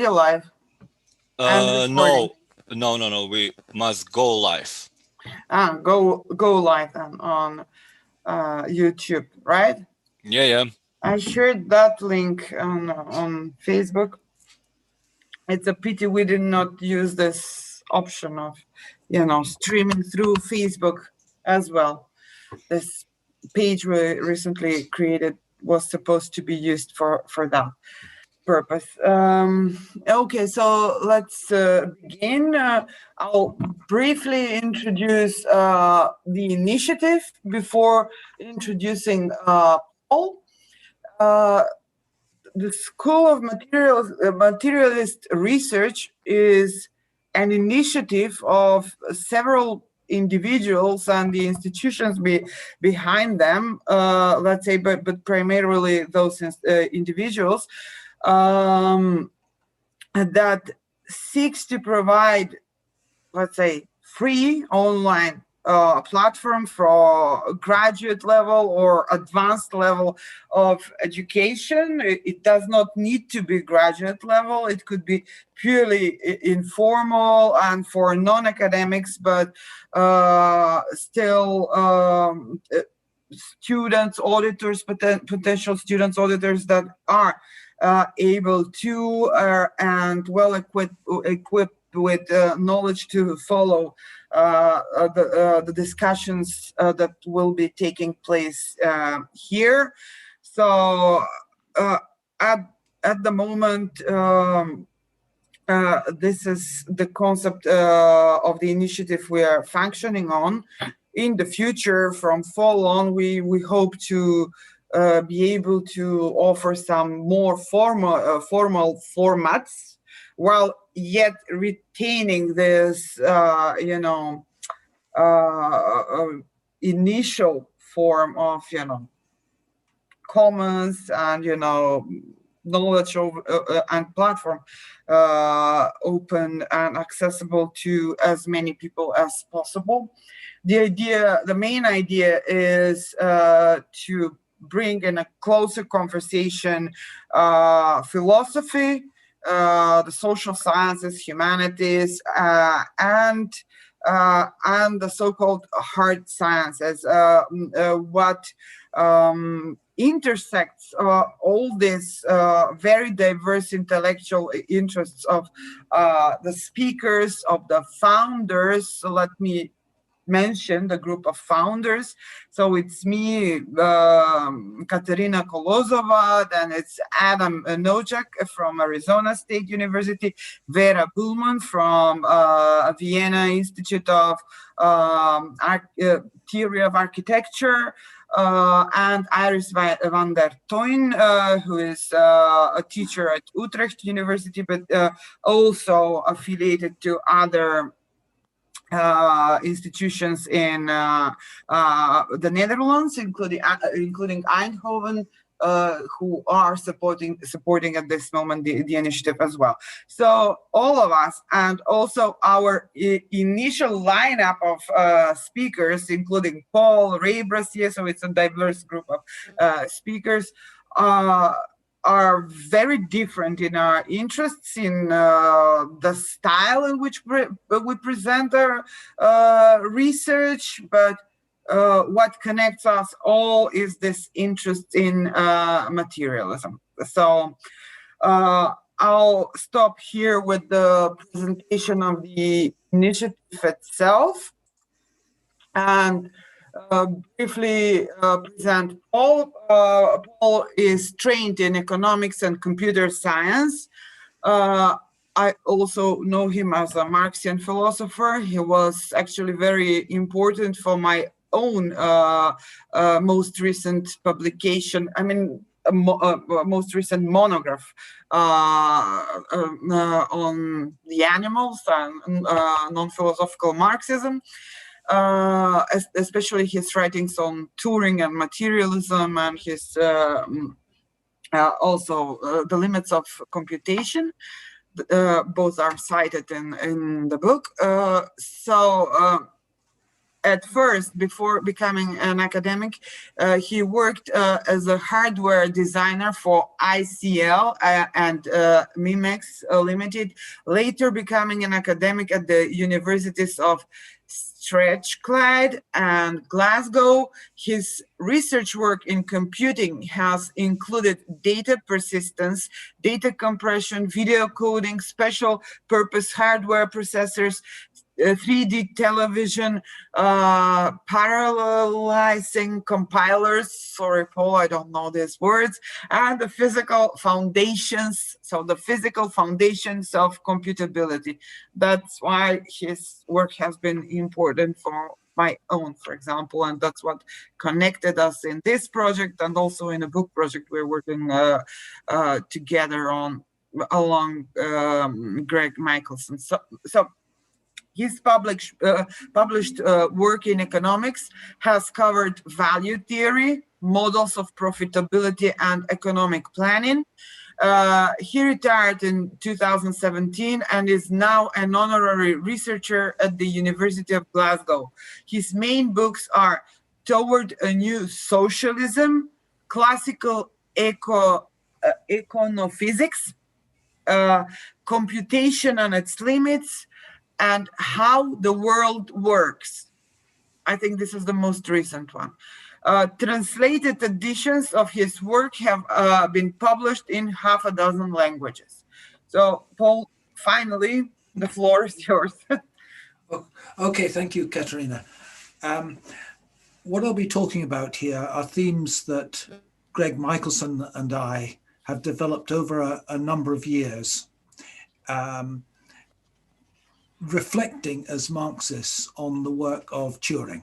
live? No. We must go live. Go live then on YouTube, right? Yeah. I shared that link on Facebook. It's a pity we did not use this option of, streaming through Facebook as well. This page we recently created was supposed to be used for that purpose. Okay, so let's begin. I'll briefly introduce the initiative before introducing Paul. The School of Materialist Research is an initiative of several individuals and the institutions behind them, let's say, but primarily those individuals, that seeks to provide, let's say, free online platform for graduate level or advanced level of education. It does not need to be graduate level. It could be purely informal and for non-academics, but still students, auditors, potential students, auditors that are able to and well equipped with knowledge to follow the discussions that will be taking place here. So at the moment, this is the concept of the initiative we are functioning on. In the future, from fall on, we hope to be able to offer some more formal formats, while yet retaining this, initial form of, commons and, knowledge of, and platform open and accessible to as many people as possible. The main idea is to bring in a closer conversation philosophy, the social sciences, humanities, and the so-called hard sciences, what intersects all these very diverse intellectual interests of the speakers, of the founders. So let me mention the group of founders. So it's me, Katerina Kolozova, then it's Adam Nojak from Arizona State University, Vera Bullman from Vienna Institute of Theory of Architecture, and Iris van der Toyn, who is a teacher at Utrecht University, but also affiliated to other institutions in the Netherlands, including Eindhoven, who are supporting at this moment the initiative as well. So all of us, and also our initial lineup of speakers, including Paul, Ray Brassier, so it's a diverse group of speakers, are very different in our interests, in the style in which we present our research, but what connects us all is this interest in materialism. So I'll stop here with the presentation of the initiative itself and briefly present Paul. Paul is trained in economics and computer science. I also know him as a Marxian philosopher. He was actually very important for my own most recent publication. I mean, most recent monograph on the animals and non-philosophical Marxism. Especially his writings on Turing and materialism, and his also the limits of computation. Both are cited in the book. So at first, before becoming an academic, he worked as a hardware designer for ICL and Memex Ltd, later becoming an academic at the universities of Strathclyde and Glasgow. His research work in computing has included data persistence, data compression, video coding, special purpose hardware processors, 3D television, parallelising compilers. Sorry, Paul, I don't know these words. And the physical foundations, so the physical foundations of computability. That's why his work has been important for my own, for example, and that's what connected us in this project and also in a book project we're working together on along Greg Michelson. So his published work in economics has covered value theory, models of profitability, and economic planning. He retired in 2017 and is now an honorary researcher at the University of Glasgow. His main books are Toward a New Socialism, Classical Econophysics, Computation and Its Limits, and How the World Works. I think this is the most recent one. Translated editions of his work have been published in half a dozen languages. So, Paul, finally, the floor is yours. Okay, thank you, Katerina. What I'll be talking about here are themes that Greg Michelson and I have developed over a number of years. Reflecting as Marxists on the work of Turing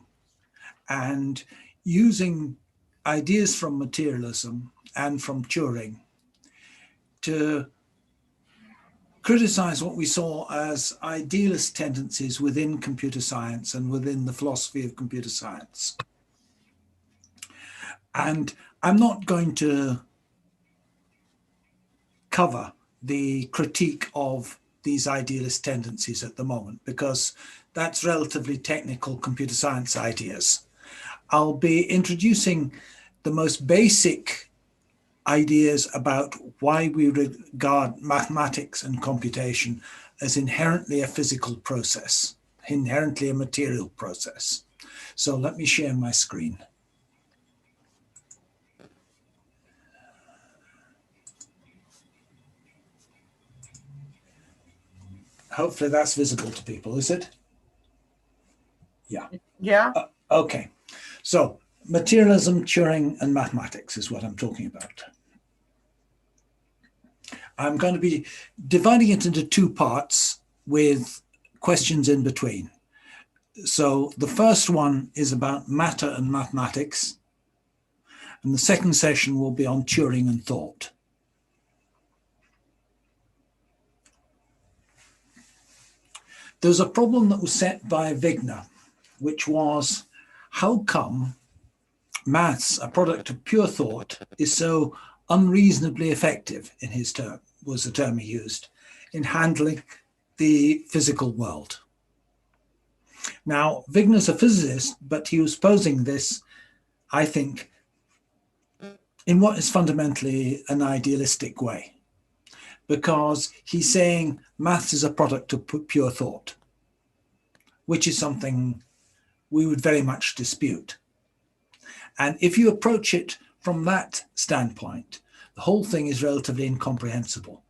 and using ideas from materialism and from Turing to criticize what we saw as idealist tendencies within computer science and within the philosophy of computer science. And I'm not going to cover the critique of these idealist tendencies at the moment, because that's relatively technical computer science ideas. I'll be introducing the most basic ideas about why we regard mathematics and computation as inherently a physical process, inherently a material process. So let me share my screen. Hopefully that's visible to people, is it? Yeah. Yeah. Okay. So materialism, Turing, and mathematics is what I'm talking about. I'm going to be dividing it into two parts with questions in between. So the first one is about matter and mathematics, and the second session will be on Turing and thought. There's a problem that was set by Wigner, which was, how come maths, a product of pure thought, is so unreasonably effective, in his term, was the term he used, in handling the physical world? Now, Wigner's a physicist, but he was posing this, I think, in what is fundamentally an idealistic way, because he's saying maths is a product of pure thought, which is something we would very much dispute. And if you approach it from that standpoint, the whole thing is relatively incomprehensible.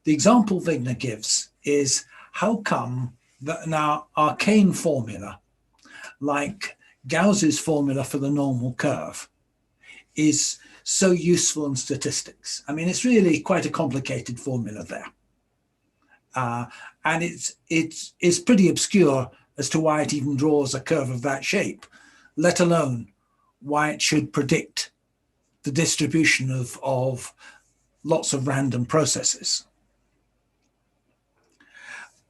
The example Wigner gives is, how come that now arcane formula, like Gauss's formula for the normal curve, is so useful in statistics? I mean, it's really quite a complicated formula there. And it's pretty obscure as to why it even draws a curve of that shape, let alone why it should predict the distribution of lots of random processes.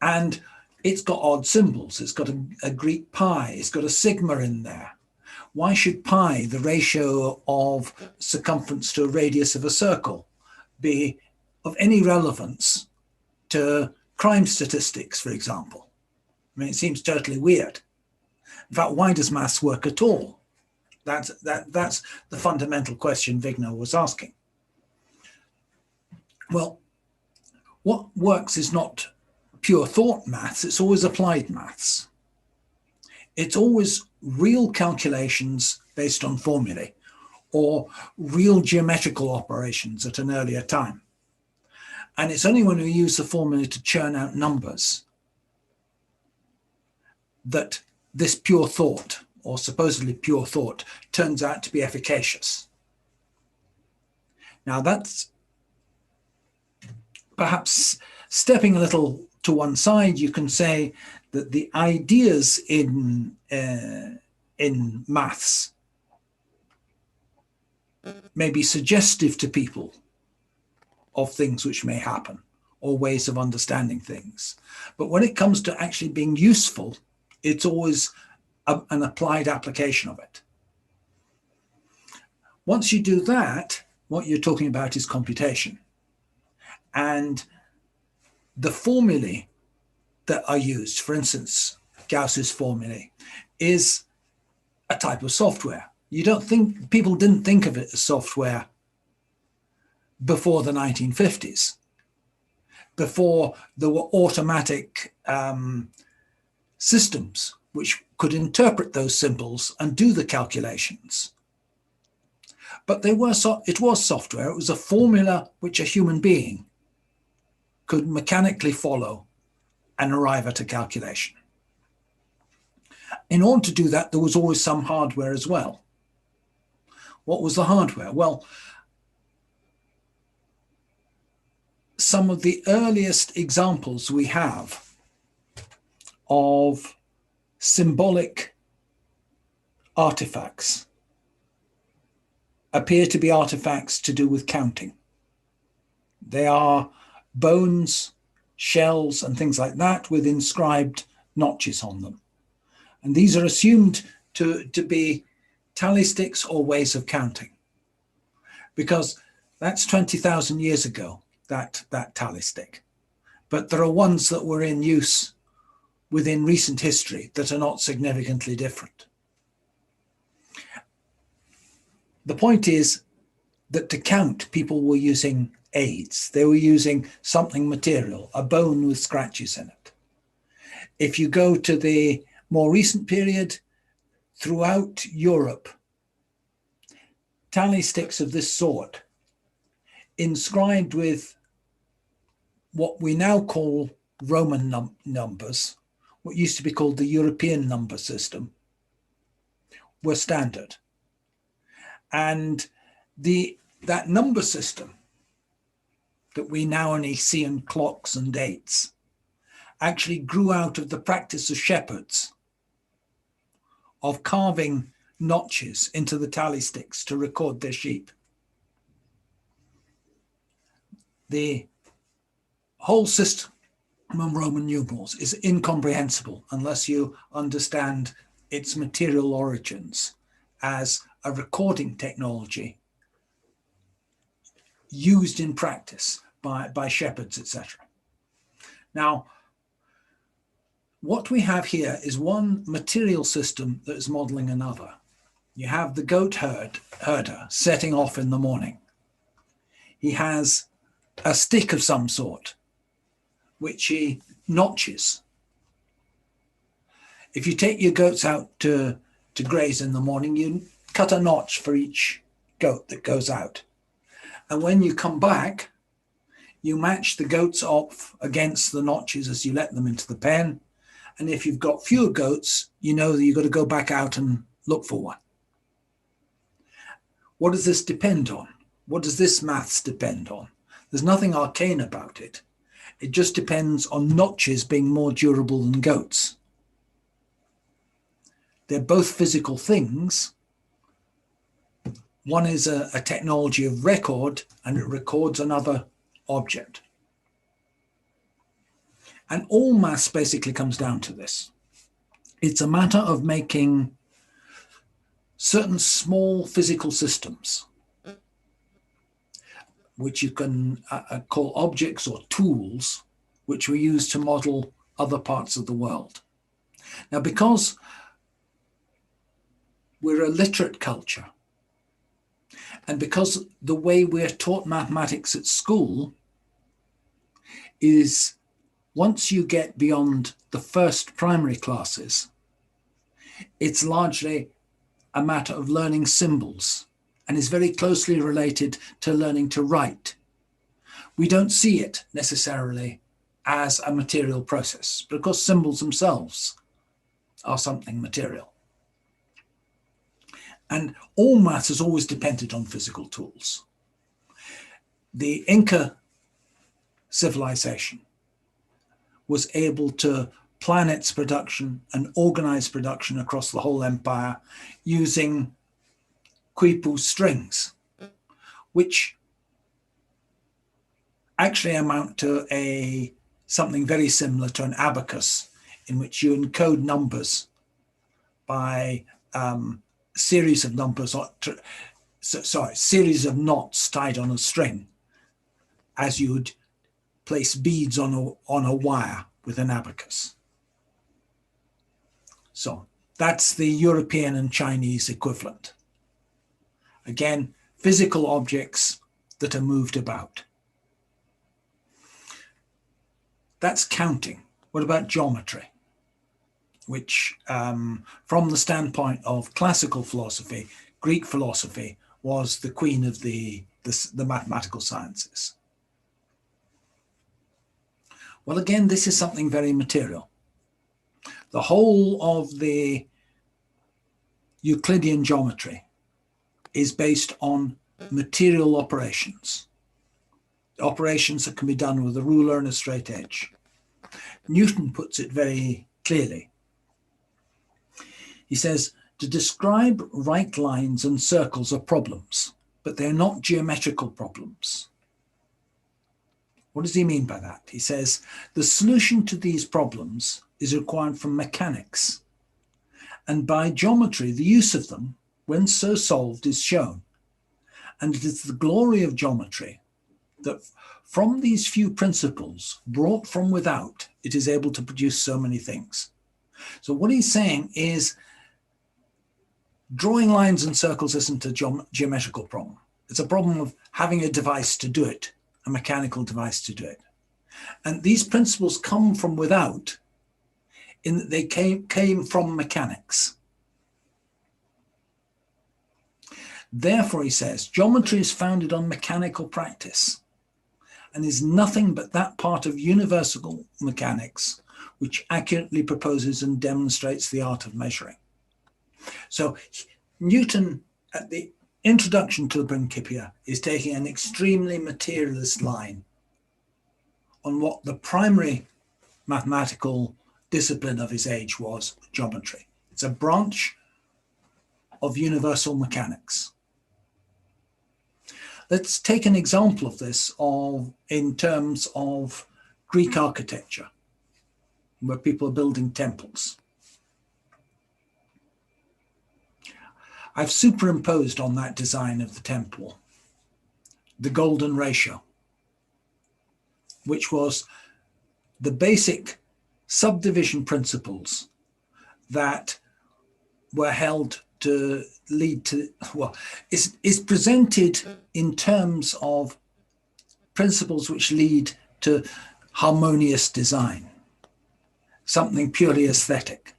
And it's got odd symbols. It's got a Greek pi. It's got a sigma in there. Why should pi, the ratio of circumference to a radius of a circle, be of any relevance to crime statistics, for example? I mean, it seems totally weird. In fact, why does maths work at all? That's the fundamental question Wigner was asking. Well, what works is not pure thought maths, it's always applied maths. It's always real calculations based on formulae or real geometrical operations at an earlier time. And it's only when we use the formula to churn out numbers that this pure thought, or supposedly pure thought, turns out to be efficacious. Now that's perhaps stepping a little to one side. You can say that the ideas in maths may be suggestive to people of things which may happen or ways of understanding things. But when it comes to actually being useful, it's always an applied application of it. Once you do that, what you're talking about is computation. And the formulae that are used, for instance, Gauss's formulae, is a type of software. You don't think, people didn't think of it as software before the 1950s, before there were automatic systems which could interpret those symbols and do the calculations. But it was software. It was a formula which a human being could mechanically follow and arrive at a calculation. In order to do that, there was always some hardware as well. What was the hardware? Well, some of the earliest examples we have of symbolic artifacts appear to be artifacts to do with counting. They are bones, shells, and things like that with inscribed notches on them. And these are assumed to be tally sticks or ways of counting, because that's 20,000 years ago, that tally stick. But there are ones that were in use within recent history that are not significantly different. The point is that to count, people were using aids. They were using something material, a bone with scratches in it. If you go to the more recent period, throughout Europe, tally sticks of this sort, inscribed with what we now call Roman numbers, what used to be called the European number system, were standard. And that number system that we now only see in clocks and dates actually grew out of the practice of shepherds of carving notches into the tally sticks to record their sheep. The whole system of Roman numerals is incomprehensible unless you understand its material origins as a recording technology used in practice by shepherds, etc. Now, what we have here is one material system that is modeling another. You have the goat herder setting off in the morning. He has a stick of some sort, which he notches. If you take your goats out to graze in the morning, you cut a notch for each goat that goes out. And when you come back, you match the goats off against the notches as you let them into the pen. And if you've got fewer goats, you know that you've got to go back out and look for one. What does this depend on? What does this maths depend on? There's nothing arcane about it. It just depends on notches being more durable than goats. They're both physical things. One is a technology of record, and it records another object. And all maths basically comes down to this. It's a matter of making certain small physical systems, which you can call objects or tools, which we use to model other parts of the world. Now, because we're a literate culture. And because the way we're taught mathematics at school is once you get beyond the first primary classes, it's largely a matter of learning symbols and is very closely related to learning to write. We don't see it necessarily as a material process, because symbols themselves are something material. And all maths has always depended on physical tools. The Inca civilization was able to plan its production and organize production across the whole empire using quipu strings, which actually amount to something very similar to an abacus, in which you encode numbers by series of numbers, series of knots tied on a string, as you would place beads on a wire with an abacus. So that's the European and Chinese equivalent. Again, physical objects that are moved about. That's counting. What about geometry? Which, from the standpoint of classical philosophy, Greek philosophy was the queen of the mathematical sciences. Well, again, this is something very material. The whole of the Euclidean geometry is based on material operations. Operations that can be done with a ruler and a straight edge. Newton puts it very clearly. He says, to describe right lines and circles are problems, but they're not geometrical problems. What does he mean by that? He says, the solution to these problems is required from mechanics, and by geometry, the use of them, when so solved, is shown. And it is the glory of geometry that from these few principles, brought from without, it is able to produce so many things. So what he's saying is, drawing lines and circles isn't a geometrical problem. It's a problem of having a device to do it, a mechanical device to do it. And these principles come from without, in that they came from mechanics. Therefore, he says, geometry is founded on mechanical practice and is nothing but that part of universal mechanics which accurately proposes and demonstrates the art of measuring. So Newton, at the introduction to the Principia, is taking an extremely materialist line on what the primary mathematical discipline of his age was, geometry. It's a branch of universal mechanics. Let's take an example of this in terms of Greek architecture, where people are building temples. I've superimposed on that design of the temple the golden ratio, which was the basic subdivision principles that were held to lead to, well, is presented in terms of principles which lead to harmonious design, something purely aesthetic.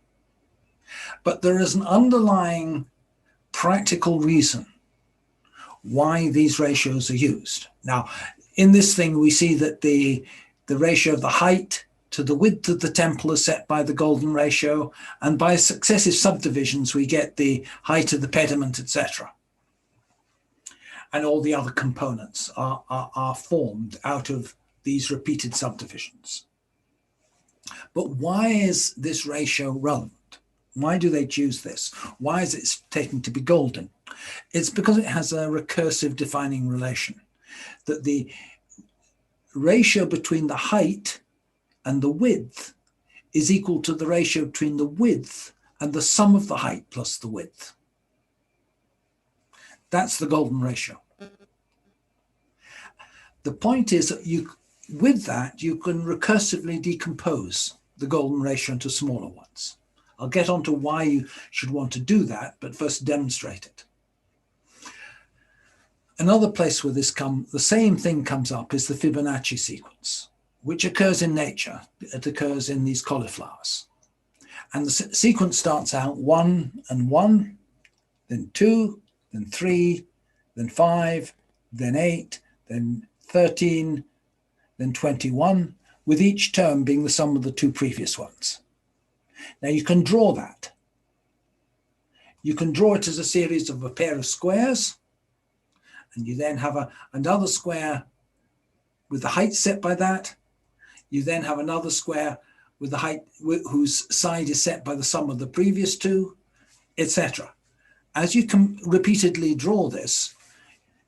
But there is an underlying practical reason why these ratios are used. Now, in this thing, we see that the ratio of the height to the width of the temple is set by the golden ratio, and by successive subdivisions, we get the height of the pediment, etc. And all the other components are formed out of these repeated subdivisions. But why is this ratio relevant? Why do they choose this? Why is it taken to be golden? It's because it has a recursive defining relation, that the ratio between the height and the width is equal to the ratio between the width and the sum of the height plus the width. That's the golden ratio. The point is that with that, you can recursively decompose the golden ratio into smaller ones. I'll get on to why you should want to do that, but first demonstrate it. Another place where the same thing comes up is the Fibonacci sequence, which occurs in nature. It occurs in these cauliflowers. And the sequence starts out 1 and 1, then 2, then 3, then 5, then 8, then 13, then 21, with each term being the sum of the two previous ones. Now you can draw that. You can draw it as a series of a pair of squares, and you then have another square with the height set by that. You then have another square with the height whose side is set by the sum of the previous two, etc. As you can repeatedly draw this,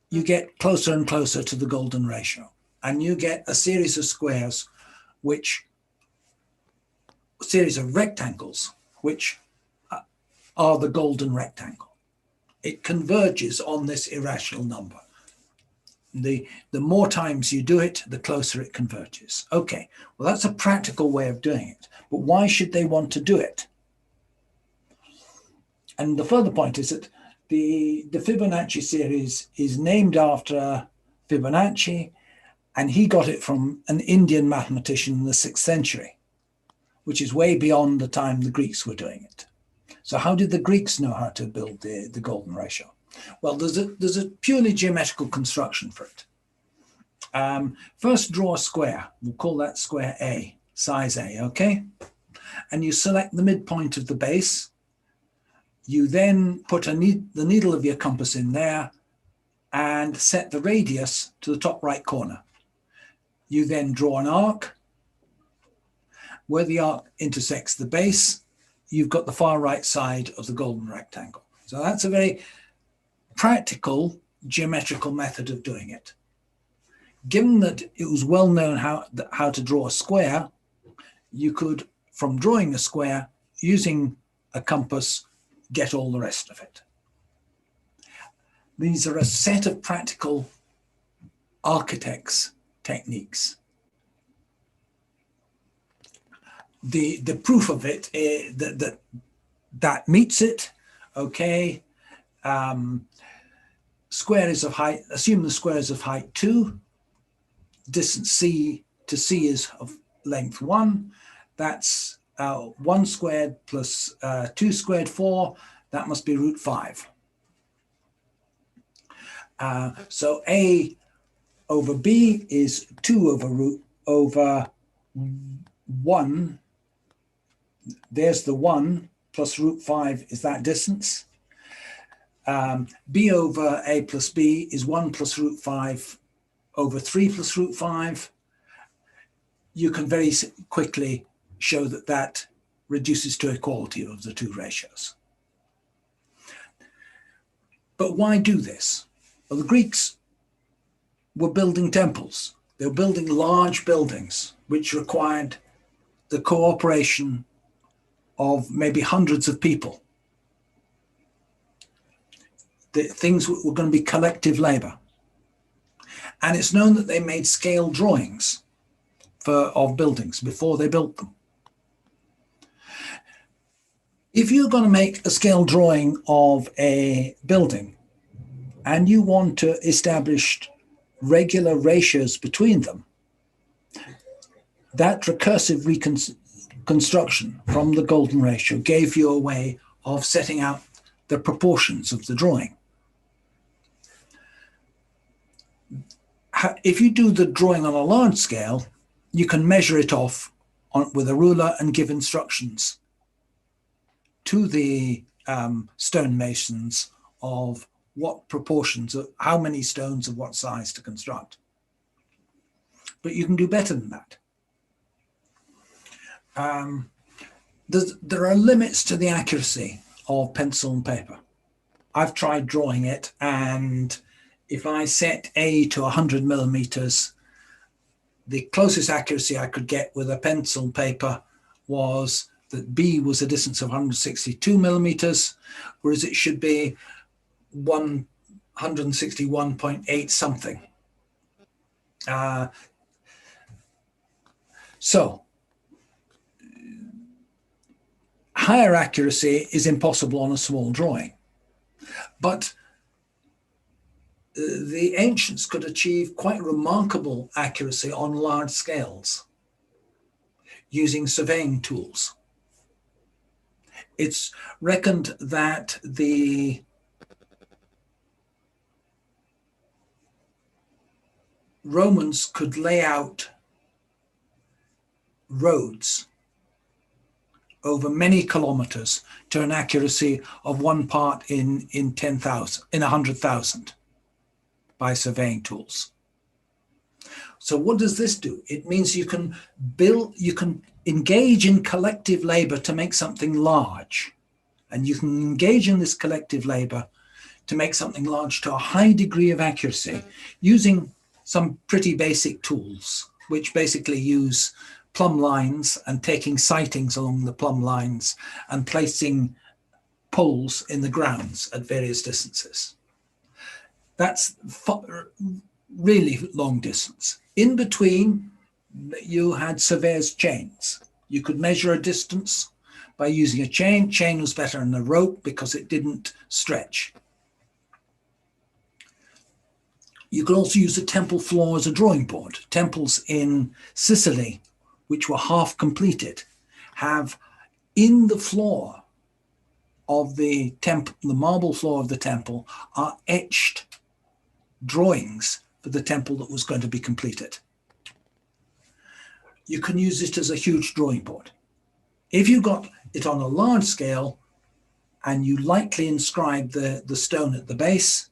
you get closer and closer to the golden ratio, and you get a series of squares, a series of rectangles, which are the golden rectangle. It converges on this irrational number. The more times you do it, the closer it converges. Okay, well, that's a practical way of doing it, but why should they want to do it? And the further point is that the Fibonacci series is named after Fibonacci, and he got it from an Indian mathematician in the 6th century, which is way beyond the time the Greeks were doing it. So how did the Greeks know how to build the golden ratio? Well, there's a purely geometrical construction for it. First, draw a square. We'll call that square A, size A, okay? And you select the midpoint of the base. You then put the needle of your compass in there and set the radius to the top right corner. You then draw an arc. Where the arc intersects the base, you've got the far right side of the golden rectangle. So that's a very practical geometrical method of doing it. Given that it was well known how to draw a square, you could, from drawing a square, using a compass, get all the rest of it. These are a set of practical architects' techniques. The proof of it is that meets it, okay. Square is of height, assume the square is of height 2, distance C to C is of length 1, that's 1 squared plus 2 squared 4, that must be root 5. So A over B is 2 over 1. There's the 1 plus root 5 is that distance. B over A plus B is 1 plus root 5 over 3 plus root 5. You can very quickly show that that reduces to equality of the two ratios. But why do this? Well, the Greeks were building temples. They were building large buildings, which required the cooperation of maybe hundreds of people. Things were going to be collective labor. And it's known that they made scale drawings of buildings before they built them. If you're going to make a scale drawing of a building and you want to establish regular ratios between them, that recursive reconstruction from the golden ratio gave you a way of setting out the proportions of the drawing. If you do the drawing on a large scale, you can measure it off with a ruler and give instructions to the stonemasons of what proportions, how many stones of what size to construct. But you can do better than that. There are limits to the accuracy of pencil and paper. I've tried drawing it, and if I set A to 100 millimeters, the closest accuracy I could get with a pencil and paper was that B was a distance of 162 millimeters, whereas it should be 161.8 something. So higher accuracy is impossible on a small drawing. But the ancients could achieve quite remarkable accuracy on large scales using surveying tools. It's reckoned that the Romans could lay out roads over many kilometers to an accuracy of 1 part in 10,000, in 100,000 by surveying tools. So what does this do? It means you can engage in collective labor to make something large. And you can engage in this collective labor to make something large to a high degree of accuracy using some pretty basic tools, which basically use plumb lines and taking sightings along the plumb lines and placing poles in the grounds at various distances. That's really long distance. In between, you had surveyors' chains. You could measure a distance by using a chain. Chain was better than a rope because it didn't stretch. You could also use a temple floor as a drawing board. Temples in Sicily, which were half completed, have in the floor of the temple, the marble floor of the temple, are etched drawings for the temple that was going to be completed. You can use it as a huge drawing board. If you got it on a large scale and you lightly inscribe the stone at the base,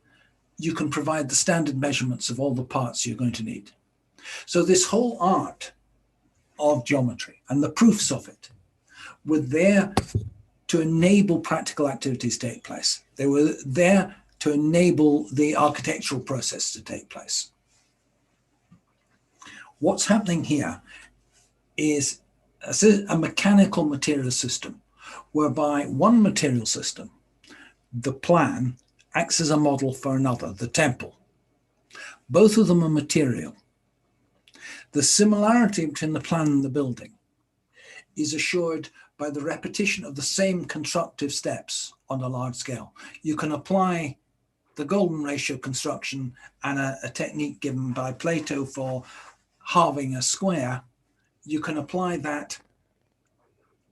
you can provide the standard measurements of all the parts you're going to need. So this whole art of geometry and the proofs of it were there to enable practical activities to take place. They were there to enable the architectural process to take place. What's happening here is a mechanical material system whereby one material system, the plan, acts as a model for another, the temple. Both of them are material. The similarity between the plan and the building is assured by the repetition of the same constructive steps on a large scale. You can apply the golden ratio construction and a technique given by Plato for halving a square. You can apply that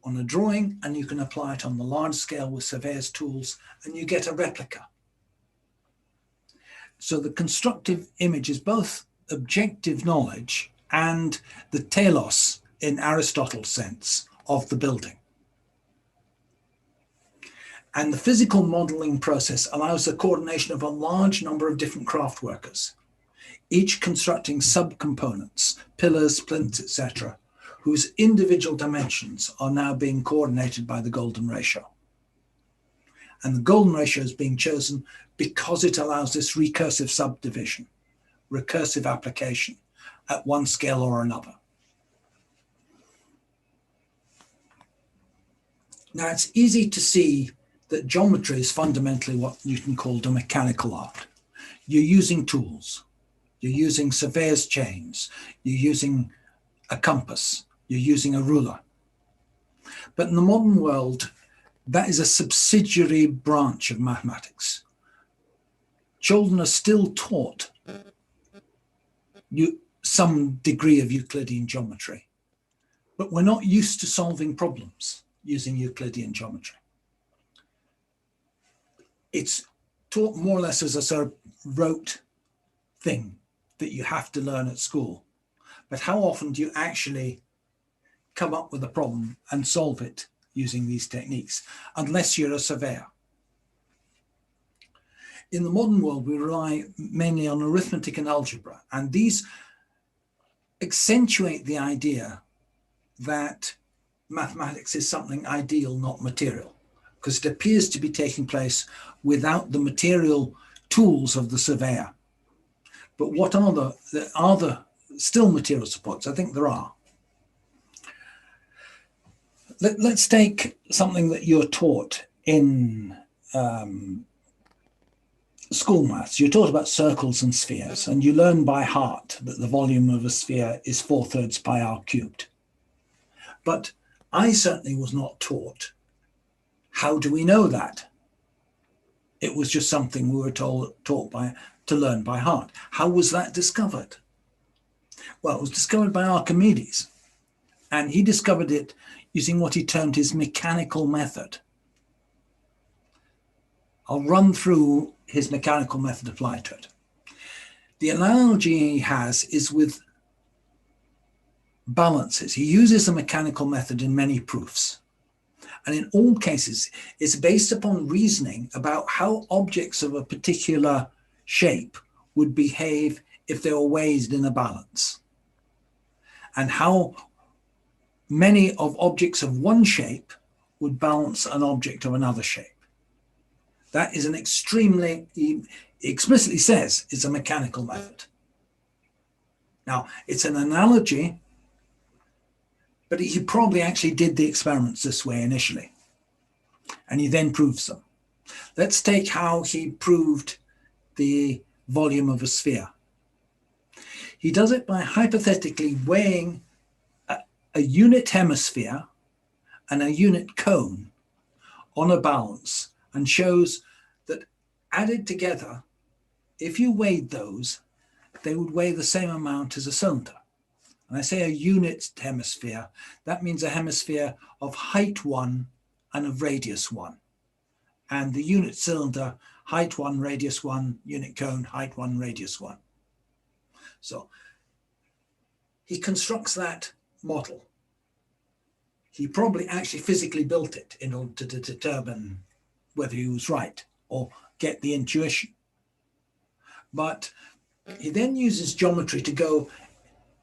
on a drawing and you can apply it on the large scale with surveyor's tools and you get a replica. So the constructive image is both objective knowledge and the telos in Aristotle's sense of the building. And the physical modeling process allows the coordination of a large number of different craft workers, each constructing subcomponents, pillars, plinths, etc., whose individual dimensions are now being coordinated by the golden ratio. And the golden ratio is being chosen because it allows this recursive subdivision, recursive application at one scale or another. Now, it's easy to see that geometry is fundamentally what Newton called a mechanical art. You're using tools, you're using surveyor's chains, you're using a compass, you're using a ruler. But in the modern world, that is a subsidiary branch of mathematics. Children are still taught some degree of Euclidean geometry, but we're not used to solving problems using Euclidean geometry. It's taught more or less as a sort of rote thing that you have to learn at school. But how often do you actually come up with a problem and solve it using these techniques, unless you're a surveyor? In the modern world, we rely mainly on arithmetic and algebra, and these accentuate the idea that mathematics is something ideal, not material, because it appears to be taking place without the material tools of the surveyor. But what are the still material supports? I think there are. Let's take something that you're taught in school maths. You're taught about circles and spheres, and you learn by heart that the volume of a sphere is 4/3 pi r cubed. But I certainly was not taught How do we know that? It was just something we were taught to learn by heart. How was that discovered? Well, it was discovered by Archimedes, and he discovered it using what he termed his mechanical method. I'll run through his mechanical method applied to it. The analogy he has is with balances. He uses the mechanical method in many proofs. And in all cases, it's based upon reasoning about how objects of a particular shape would behave if they were weighed in a balance, and how many of objects of one shape would balance an object of another shape. That is an extremely, he explicitly says, it's a mechanical method. Now, it's an analogy, but he probably actually did the experiments this way initially, and he then proves them. Let's take how he proved the volume of a sphere. He does it by hypothetically weighing a unit hemisphere and a unit cone on a balance, and shows that added together, if you weighed those, they would weigh the same amount as a cylinder. And I say a unit hemisphere, that means a hemisphere of height 1 and of radius 1. And the unit cylinder, height 1, radius 1, unit cone, height 1, radius 1. So he constructs that model. He probably actually physically built it in order to determine whether he was right or get the intuition. But he then uses geometry to go,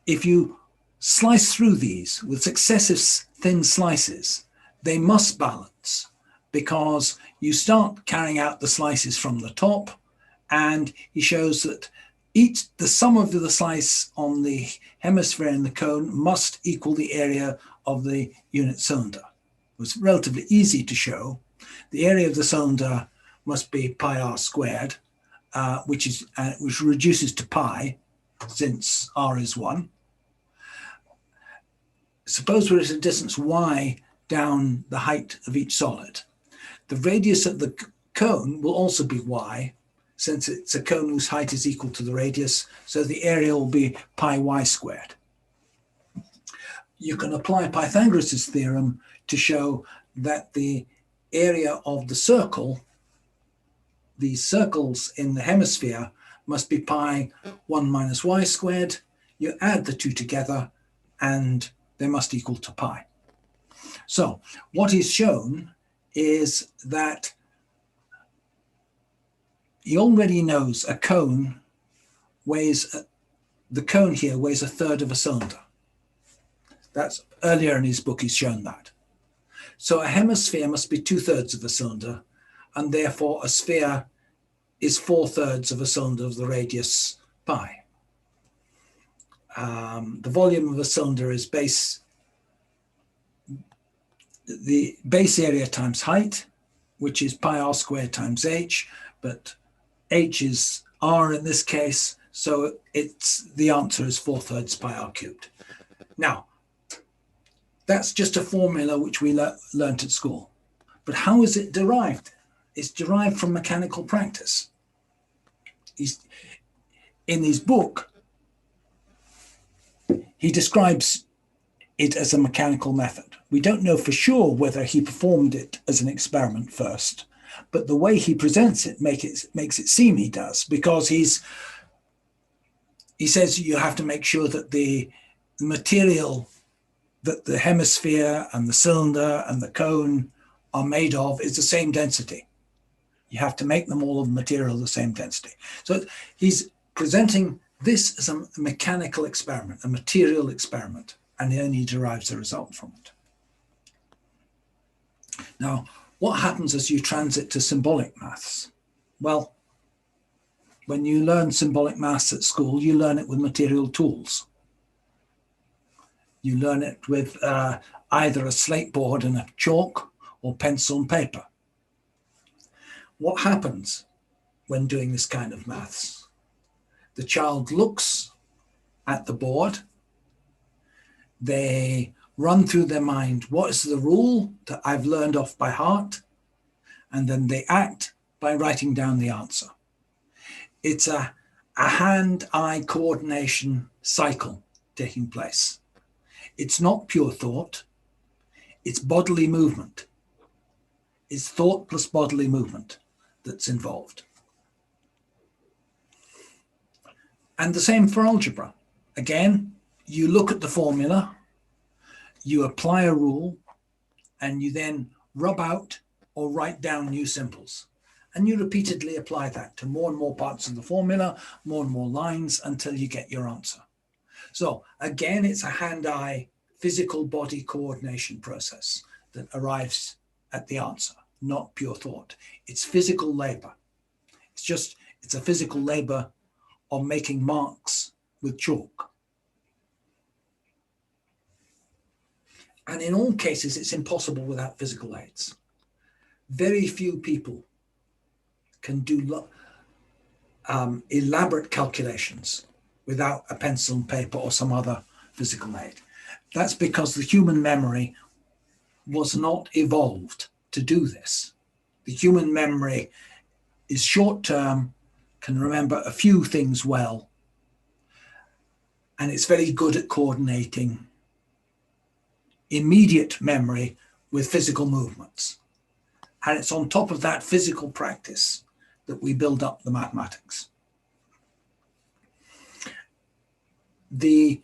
if you slice through these with successive thin slices, they must balance, because you start carrying out the slices from the top, and he shows that the sum of the slice on the hemisphere and the cone must equal the area of the unit cylinder. It was relatively easy to show. The area of the cylinder must be pi r squared, which reduces to pi, since r is 1. Suppose we're at a distance y down the height of each solid. The radius of the cone will also be y, since it's a cone whose height is equal to the radius, so the area will be pi y squared. You can apply Pythagoras' theorem to show that the area of the circle, these circles in the hemisphere, must be pi 1 minus y squared. You add the two together and they must equal to pi. So what is shown is that he already knows a cone weighs, the cone here weighs 1/3 of a cylinder. That's earlier in his book, he's shown that. So a hemisphere must be 2/3 of a cylinder, and therefore a sphere is 4/3 of a cylinder of the radius pi. The volume of a cylinder is the base area times height, which is pi r squared times h, but h is r in this case, so the answer is 4/3 pi r cubed. Now, that's just a formula which we learnt at school. But how is it derived? It's derived from mechanical practice. In his book, he describes it as a mechanical method. We don't know for sure whether he performed it as an experiment first, but the way he presents it makes it seem he does, because he says you have to make sure that the material that the hemisphere and the cylinder and the cone are made of is the same density. You have to make them all of material of the same density. So he's presenting this as a mechanical experiment, a material experiment, and then he derives the result from it. Now, what happens as you transit to symbolic maths? Well, when you learn symbolic maths at school, you learn it with material tools. You learn it with either a slate board and a chalk, or pencil and paper. What happens when doing this kind of maths? The child looks at the board. They run through their mind, what is the rule that I've learned off by heart? and then they act by writing down the answer. It's a hand-eye coordination cycle taking place. It's not pure thought, it's bodily movement. It's thought plus bodily movement that's involved. And the same for algebra. Again, you look at the formula, you apply a rule, and you then rub out or write down new symbols. And you repeatedly apply that to more and more parts of the formula, more and more lines, until you get your answer. So again, it's a hand-eye physical body coordination process that arrives at the answer, not pure thought. It's physical labor. It's a physical labor of making marks with chalk. And in all cases, it's impossible without physical aids. Very few people can do elaborate calculations without a pencil and paper or some other physical aid. That's because the human memory was not evolved to do this. The human memory is short-term, can remember a few things well, and it's very good at coordinating immediate memory with physical movements. And it's on top of that physical practice that we build up the mathematics. The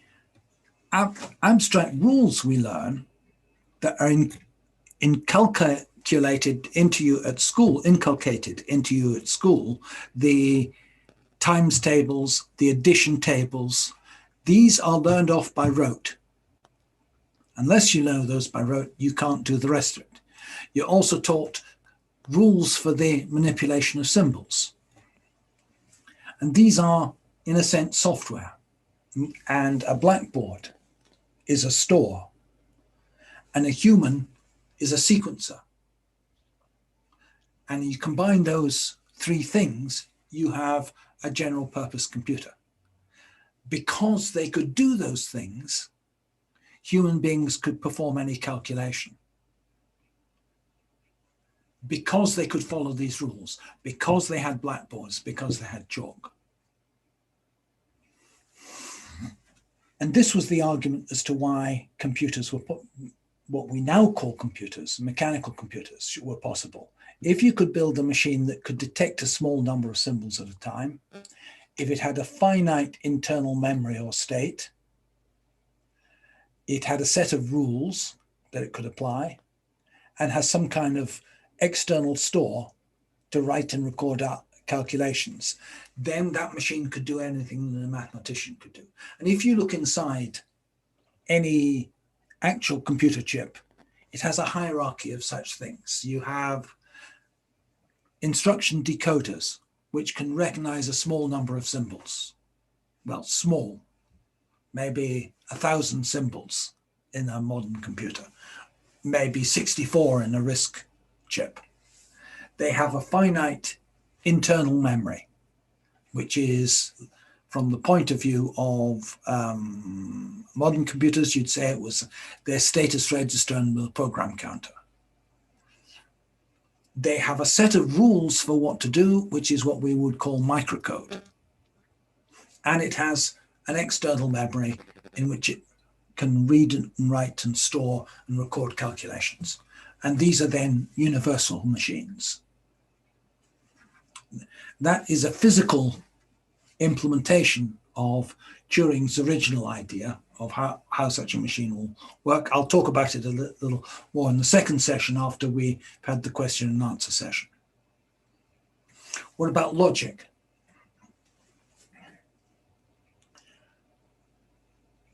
abstract rules we learn that are inculcated into you at school, the times tables, the addition tables, these are learned off by rote. Unless you know those by rote, you can't do the rest of it. You're also taught rules for the manipulation of symbols. And these are, in a sense, software. And a blackboard is a store. And a human is a sequencer. And you combine those three things, you have a general purpose computer. Because they could do those things, human beings could perform any calculation. Because they could follow these rules, because they had blackboards, because they had chalk. And this was the argument as to why computers were what we now call computers, mechanical computers, were possible. If you could build a machine that could detect a small number of symbols at a time, if it had a finite internal memory or state, it had a set of rules that it could apply, and has some kind of external store to write and record out calculations, then that machine could do anything that a mathematician could do. And if you look inside any actual computer chip, it has a hierarchy of such things. You have instruction decoders, which can recognize a small number of symbols. Well, small, maybe 1,000 symbols in a modern computer, maybe 64 in a RISC chip. They have a finite internal memory, which is, from the point of view of modern computers, you'd say it was their status register and the program counter. They have a set of rules for what to do, which is what we would call microcode. And it has an external memory in which it can read and write and store and record calculations. And these are then universal machines. That is a physical implementation of Turing's original idea of how such a machine will work. I'll talk about it a little more in the second session after we've had the question and answer session. What about logic?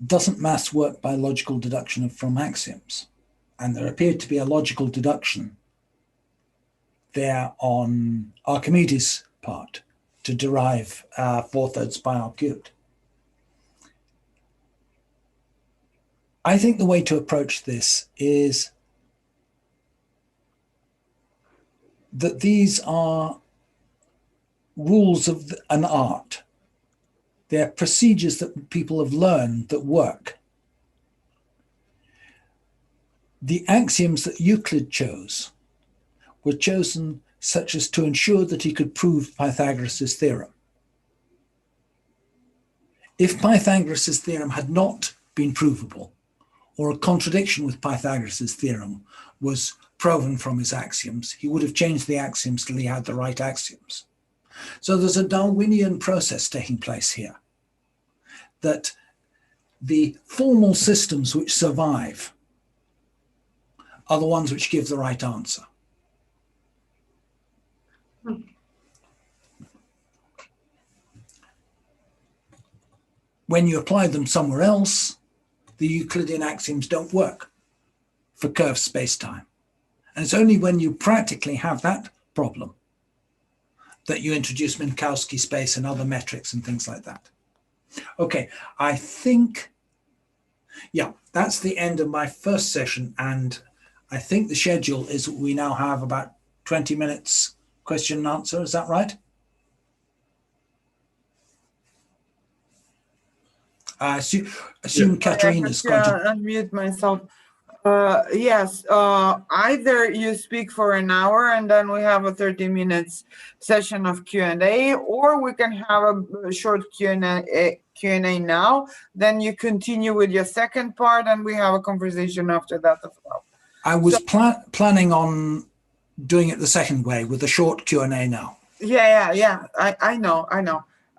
Doesn't maths work by logical deduction from axioms? And there appeared to be a logical deduction there on Archimedes' part to derive 4/3 pi r cubed. I think the way to approach this is that these are rules of an art. They're procedures that people have learned that work. The axioms that Euclid chose were chosen such as to ensure that he could prove Pythagoras' theorem. If Pythagoras' theorem had not been provable, or a contradiction with Pythagoras' theorem was proven from his axioms, he would have changed the axioms till he had the right axioms. So there's a Darwinian process taking place here, that the formal systems which survive are the ones which give the right answer. When you apply them somewhere else, the Euclidean axioms don't work for curved space-time. And it's only when you practically have that problem that you introduce Minkowski space and other metrics and things like that. Okay, I think, yeah, that's the end of my first session. And I think the schedule is we now have about 20 minutes question and answer. Is that right? I assume Katerina's going to unmute myself. Yes, either you speak for an hour and then we have a 30 minutes session of Q&A, or we can have a short Q&A now. Then you continue with your second part and we have a conversation after that as well. I was planning on doing it the second way with a short Q&A now. Yeah. I know.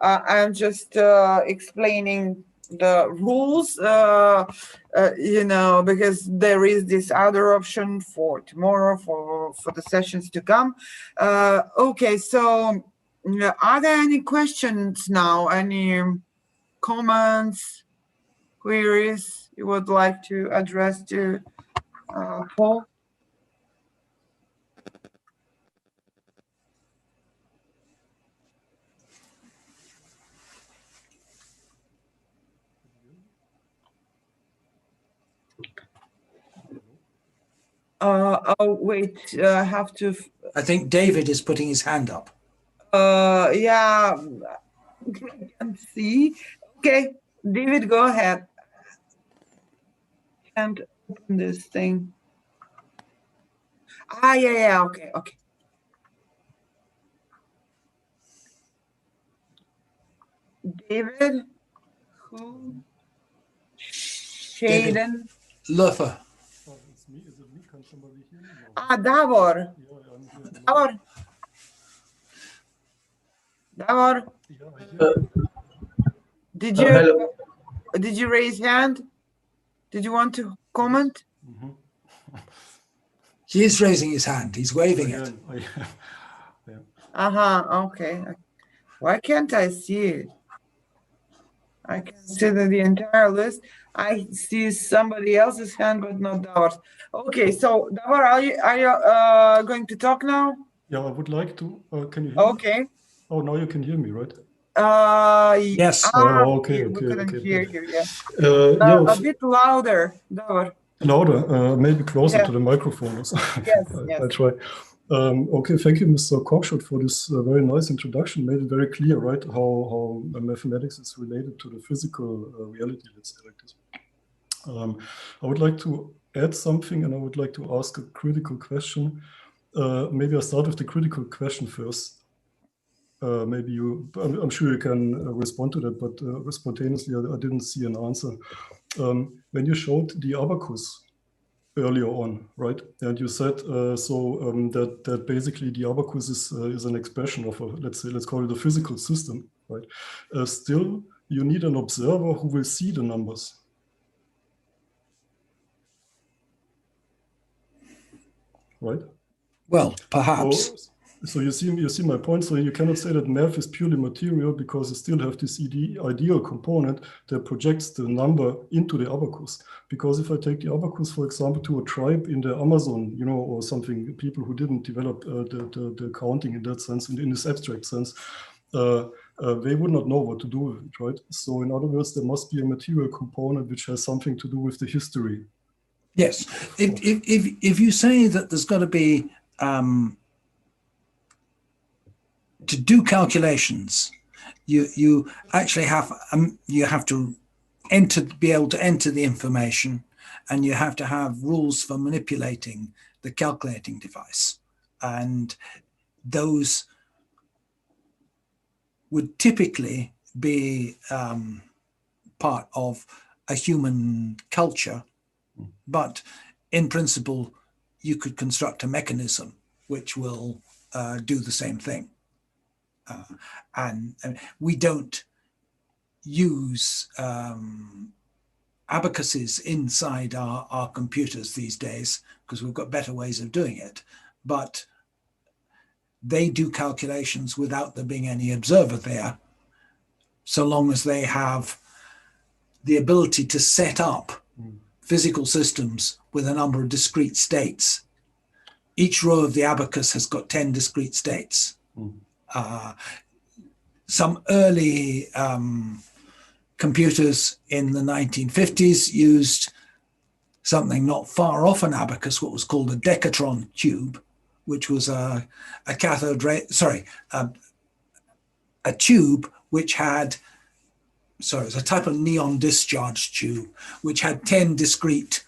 I'm just explaining the rules, because there is this other option for tomorrow for the sessions to come. Okay, so are there any questions now? Any comments, queries you would like to address to Paul? Oh, wait, I have to... I think David is putting his hand up. Yeah, I can see. Okay, David, go ahead. Can't open this thing. Yeah, okay. David, who? Shaden? Löffer. It's me. Is it me? Can somebody hear me? Davor. Yeah, I'm here. Davor. Yeah, I hear. Hello. Did you raise hand? Did you want to comment? He is raising his hand. He's waving it. Okay. Why can't I see it? I can see the entire list. I see somebody else's hand, but not Davor's. Okay, so Davor, are you going to talk now? Yeah, I would like to. Can you hear me? Okay. Oh, now you can hear me, right? Yes. Okay. We couldn't hear you. Yeah. Yeah, a bit louder, Davor. Louder, maybe closer to the microphone. Yes. I try. Okay, thank you, Mr. Cockshott, for this very nice introduction. Made it very clear, right, how mathematics is related to the physical reality, let's say like this. I would like to add something, and I would like to ask a critical question. Maybe I'll start with the critical question first. Maybe I'm sure you can respond to that, but spontaneously I didn't see an answer. When you showed the abacus earlier on, right? And you said that basically the abacus is an expression of let's call it a physical system, right? Still, you need an observer who will see the numbers. Right? Well, perhaps. So you see my point. So you cannot say that math is purely material because you still have this ideal component that projects the number into the abacus. Because if I take the abacus, for example, to a tribe in the Amazon, or something, people who didn't develop the counting in that sense, in this abstract sense, they would not know what to do with it, right? So in other words, there must be a material component which has something to do with the history. Yes. If you say that there's got to be to do calculations, you actually have to be able to enter the information, and you have to have rules for manipulating the calculating device. and those would typically be part of a human culture, but in principle, you could construct a mechanism which will do the same thing. And we don't use abacuses inside our computers these days because we've got better ways of doing it, but they do calculations without there being any observer there, so long as they have the ability to set up physical systems with a number of discrete states. Each row of the abacus has got 10 discrete states. Some early computers in the 1950s used something not far off an abacus, what was called a decatron tube, which was a cathode ray, a tube which had, it's a type of neon discharge tube, which had 10 discrete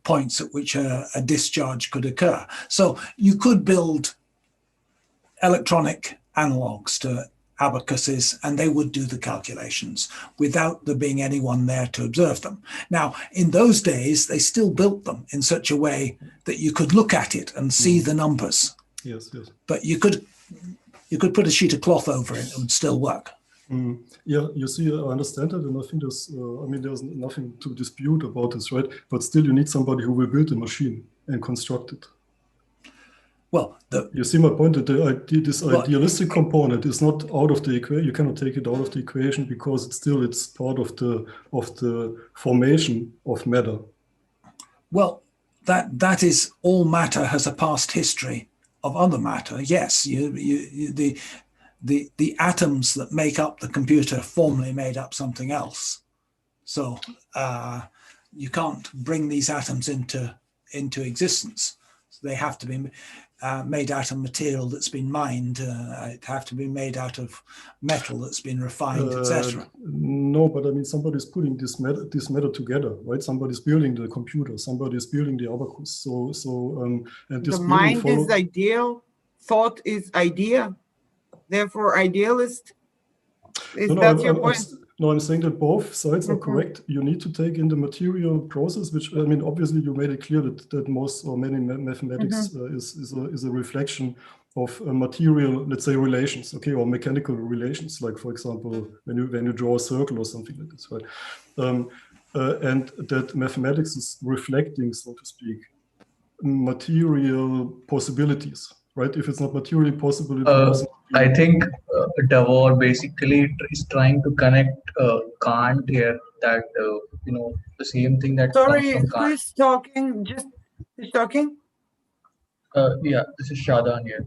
points at which a discharge could occur. So you could build electronic analogs to abacuses and they would do the calculations without there being anyone there to observe them. Now, in those days, they still built them in such a way that you could look at it and see the numbers. Yes, yes. But you could put a sheet of cloth over it, it would still work. Yeah, you see, I understand it, and I think there's nothing to dispute about this, right? But still, you need somebody who will build a machine and construct it. Well, you see my point that this idealistic component is not out of the equation. You cannot take it out of the equation because it's part of the formation of matter. Well, that is all matter has a past history of other matter. Yes, the atoms that make up the computer formerly made up something else. So you can't bring these atoms into existence. So they have to be made out of material that's been mined. It have to be made out of metal that's been refined, etc. No, but I mean somebody's putting this matter together, right? Somebody's building the computer. Somebody's building the abacus. And this the mind is ideal. Thought is idea. Therefore, idealist. Is that your point? No, I'm saying that both sides are correct. You need to take in the material process, which I mean, obviously, you made it clear that most or many mathematics is a reflection of material, let's say, relations, okay, or mechanical relations. Like, for example, when you draw a circle or something like this, right? And that mathematics is reflecting, so to speak, material possibilities. Right? If it's not materially possible, I think Davor basically is trying to connect Kant here. That the same thing that. Sorry, who is talking? Who's talking? Yeah, this is Shadan here.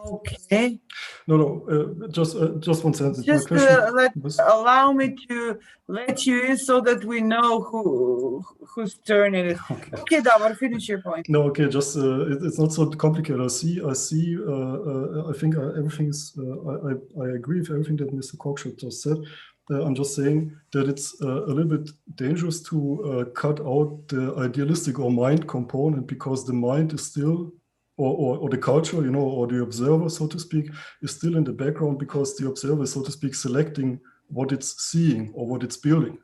Okay. No. Just one sentence. Just allow me to let you in so that we know whose turn it is. Okay, Davor, finish your point. No, okay. Just it's not so complicated. I see. I think everything is. I agree with everything that Mr. Cockshott just said. I'm just saying that it's a little bit dangerous to cut out the idealistic or mind component because the mind is still. Or the culture, or the observer, so to speak, is still in the background because the observer is, so to speak, selecting what it's seeing or what it's building.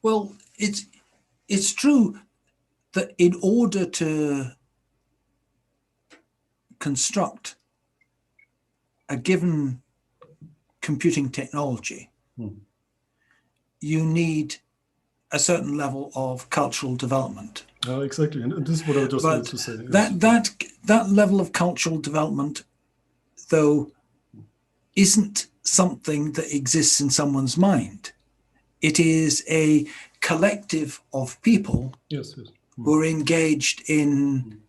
Well, it's true that in order to construct a given computing technology, you need a certain level of cultural development. Exactly, and this is what I just wanted to say. That level of cultural development, though, isn't something that exists in someone's mind. It is a collective of people who are engaged in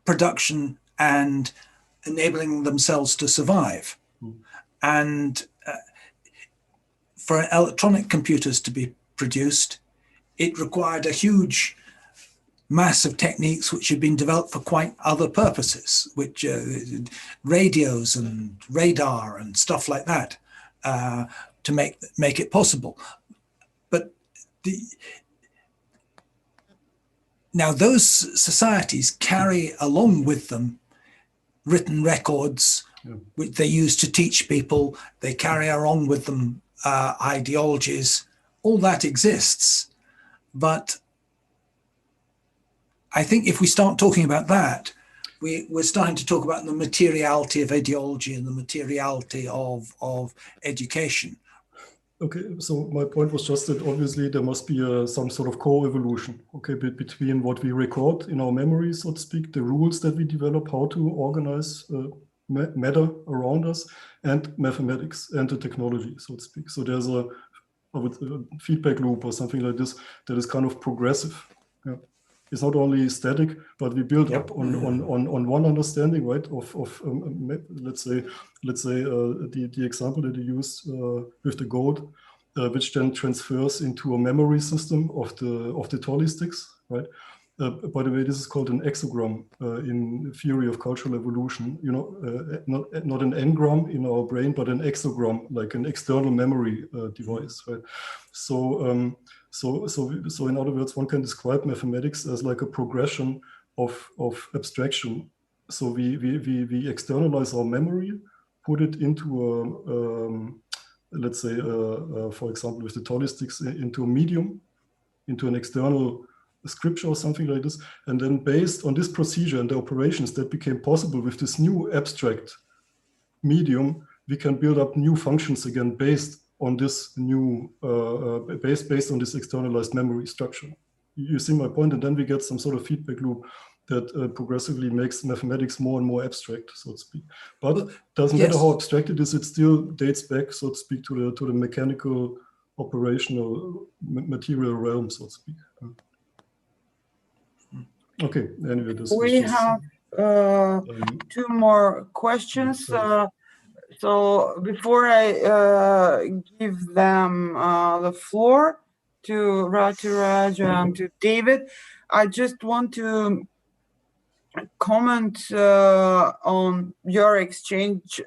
production and enabling themselves to survive. And for electronic computers to be produced, it required a huge mass of techniques which had been developed for quite other purposes, which radios and radar and stuff like that, to make it possible. But Now, those societies carry along with them written records, which they use to teach people. They carry along with them ideologies. All that exists. But I think if we start talking about that, we're starting to talk about the materiality of ideology and the materiality of education. Okay, so my point was just that obviously there must be some sort of co-evolution, okay, between what we record in our memories, so to speak, the rules that we develop, how to organize matter around us, and mathematics and the technology, so to speak. So there's a feedback loop or something like this that is kind of progressive. Yeah. It's not only static, but we build up on one understanding, right? Of let's say the example that you used with the goat, which then transfers into a memory system of the tally sticks, right? By the way, this is called an exogram in theory of cultural evolution. You know, not an engram in our brain, but an exogram, like an external memory device, right? So. So in other words, one can describe mathematics as like a progression of abstraction. So we externalize our memory, put it into let's say, for example, with the tally sticks, into a medium, into an external scripture or something like this. And then based on this procedure and the operations that became possible with this new abstract medium, we can build up new functions again based on this new, based on this externalized memory structure. You see my point? And then we get some sort of feedback loop that progressively makes mathematics more and more abstract, so to speak. But it doesn't matter how abstract it is, it still dates back, so to speak, to the mechanical, operational, material realm, so to speak. Okay, anyway, this we have two more questions. So before I give them the floor to Ratiraj and to David, I just want to comment on your exchange,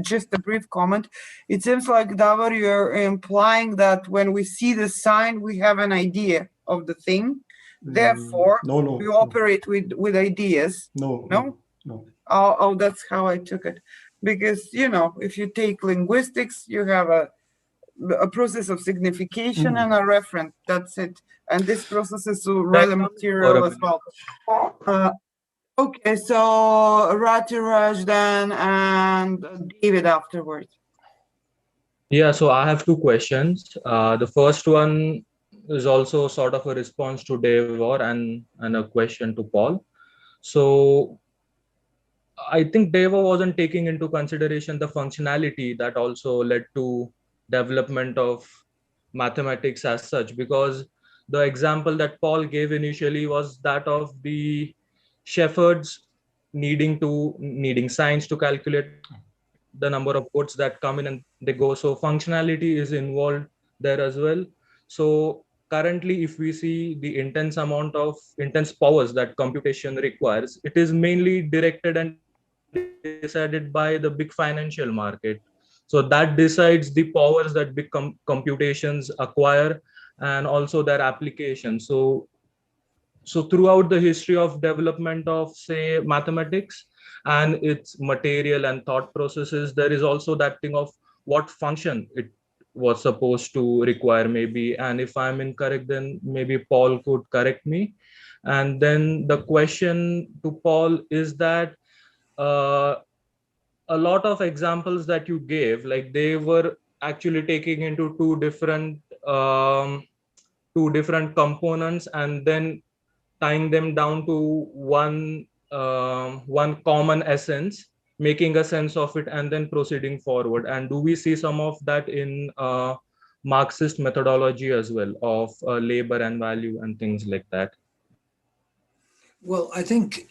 just a brief comment. It seems like, Davor, you're implying that when we see the sign, we have an idea of the thing. Therefore, we operate with ideas. No? Oh, that's how I took it. Because, you know, if you take linguistics, you have a process of signification and a referent. That's it. And this process is rather material as well. Okay, so Ratiraj then and David afterwards. Yeah, so I have two questions. The first one is also sort of a response to Davor and a question to Paul. So I think Davor wasn't taking into consideration the functionality that also led to development of mathematics as such, because the example that Paul gave initially was that of the shepherds needing science to calculate the number of goats that come in and they go. So functionality is involved there as well. So currently, if we see the intense powers that computation requires, it is mainly directed and decided by the big financial market. So that decides the powers that big computations acquire and also their application. So throughout the history of development of, say, mathematics and its material and thought processes, there is also that thing of what function it was supposed to require, maybe. And if I'm incorrect, then maybe Paul could correct me. And then the question to Paul is that a lot of examples that you gave, like, they were actually taking into two different components and then tying them down to one common essence, making a sense of it, and then proceeding forward. And do we see some of that in Marxist methodology as well, of labor and value and things like that? Well, I think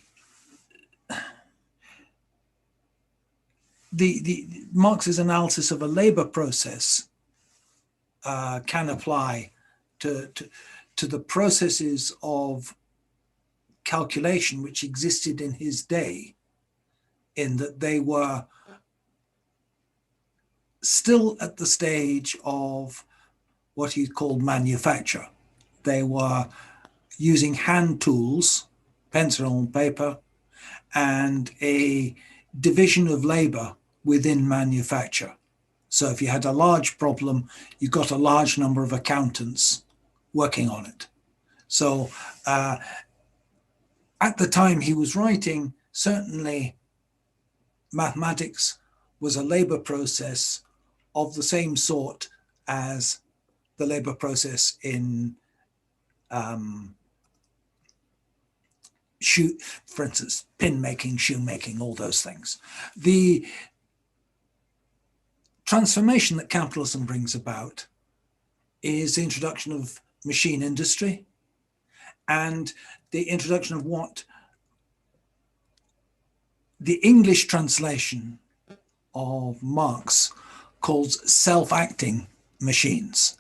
the Marx's analysis of a labor process can apply to the processes of calculation which existed in his day, in that they were still at the stage of what he called manufacture. They were using hand tools, pencil and paper, and a division of labor within manufacture. So if you had a large problem, you got a large number of accountants working on it. So at the time he was writing, certainly mathematics was a labor process of the same sort as the labor process in for instance, pin making, shoe making, all those things. The transformation that capitalism brings about is the introduction of machine industry and the introduction of what the English translation of Marx calls self-acting machines.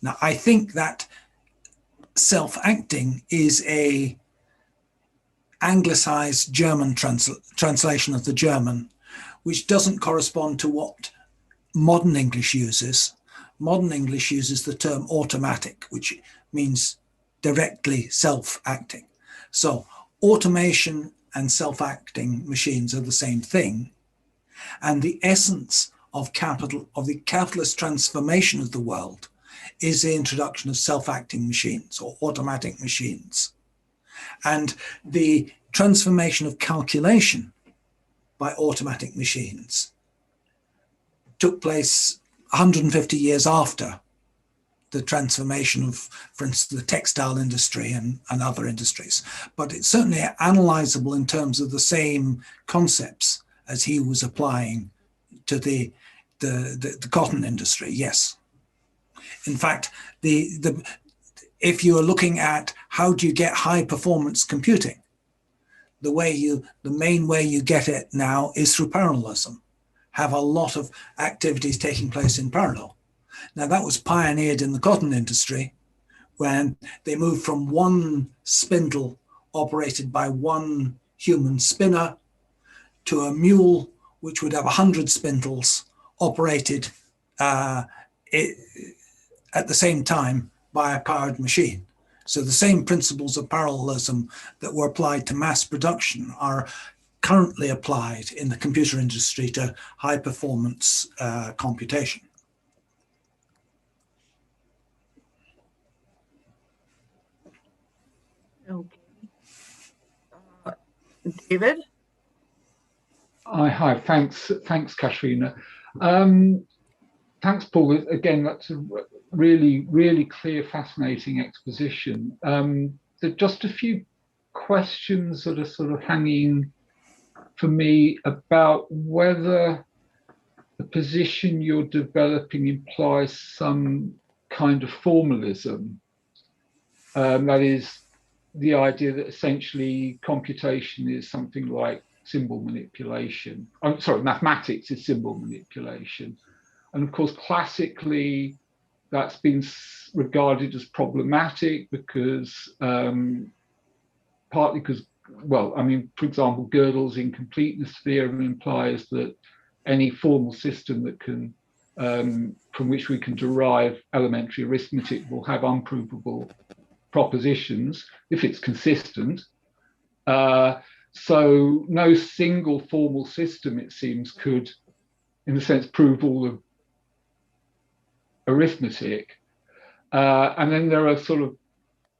Now, I think that self-acting is a anglicized German translation of the German, which doesn't correspond to what modern English uses. Modern English uses the term automatic, which means directly self-acting. So automation and self-acting machines are the same thing. And the essence of the capitalist transformation of the world is the introduction of self-acting machines or automatic machines. And the transformation of calculation by automatic machines took place 150 years after the transformation of, for instance, the textile industry and other industries. But it's certainly analyzable in terms of the same concepts as he was applying to the cotton industry, yes. In fact, if you are looking at how do you get high performance computing, the main way you get it now is through parallelism. Have a lot of activities taking place in parallel. Now that was pioneered in the cotton industry when they moved from one spindle operated by one human spinner to a mule which would have 100 spindles operated at the same time by a powered machine. So the same principles of parallelism that were applied to mass production are currently applied in the computer industry to high performance computation. Okay. David? Hi, thanks, Katrina. Thanks, Paul. Again, that's a really clear, fascinating exposition. There are just a few questions that are sort of hanging for me about whether the position you're developing implies some kind of formalism. That is the idea that essentially computation is something like symbol manipulation. I'm sorry, mathematics is symbol manipulation. And of course, classically, that's been regarded as problematic because, partly because, well, I mean, for example, Gödel's incompleteness theorem implies that any formal system that can, from which we can derive elementary arithmetic will have unprovable propositions if it's consistent. So no single formal system, it seems, could, in a sense, prove all of arithmetic. And then there are sort of,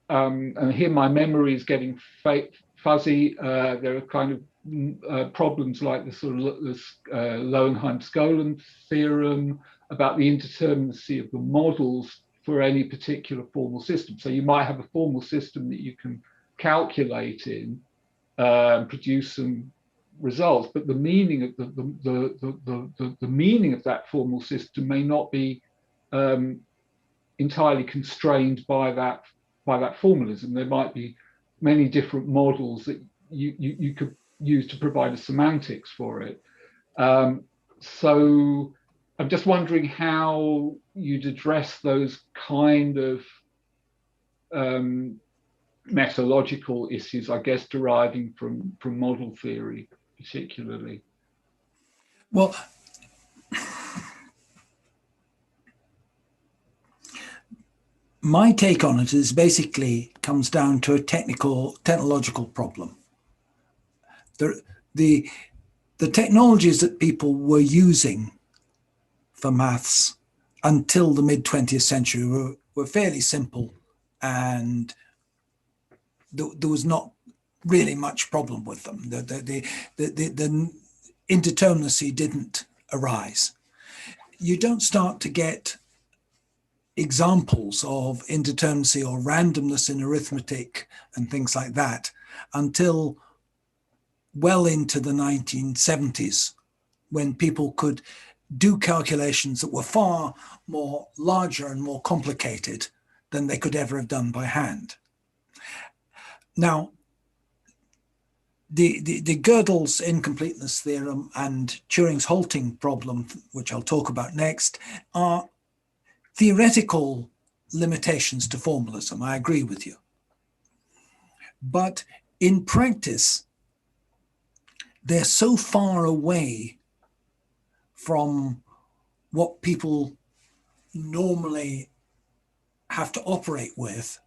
and here my memory is getting fuzzy. There are kind of problems like the sort of Lowenheim-Skolem theorem about the indeterminacy of the models for any particular formal system. So you might have a formal system that you can calculate in and produce some results, but the meaning of the meaning of that formal system may not be entirely constrained by that formalism. There might be many different models that you could use to provide a semantics for it. So I'm just wondering how you'd address those kind of methodological issues, I guess, deriving from model theory particularly. Well, my take on it is basically comes down to a technological problem. The technologies that people were using for maths until the mid-20th century were fairly simple, and there was not really much problem with them. The indeterminacy didn't arise. You don't start to get examples of indeterminacy or randomness in arithmetic and things like that until well into the 1970s, when people could do calculations that were far more larger and more complicated than they could ever have done by hand. Now, the Gödel's incompleteness theorem and Turing's halting problem, which I'll talk about next, are theoretical limitations to formalism. I agree with you. But in practice, they're so far away from what people normally have to operate with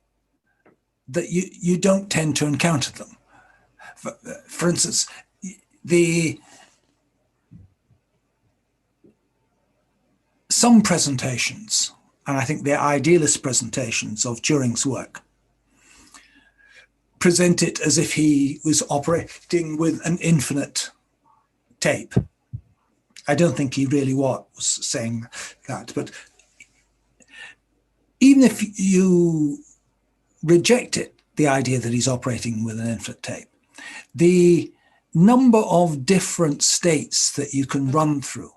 that you don't tend to encounter them. For instance, some presentations, and I think they're idealist presentations of Turing's work, present it as if he was operating with an infinite tape. I don't think he really was saying that, but even if you reject it, the idea that he's operating with an infinite tape, the number of different states that you can run through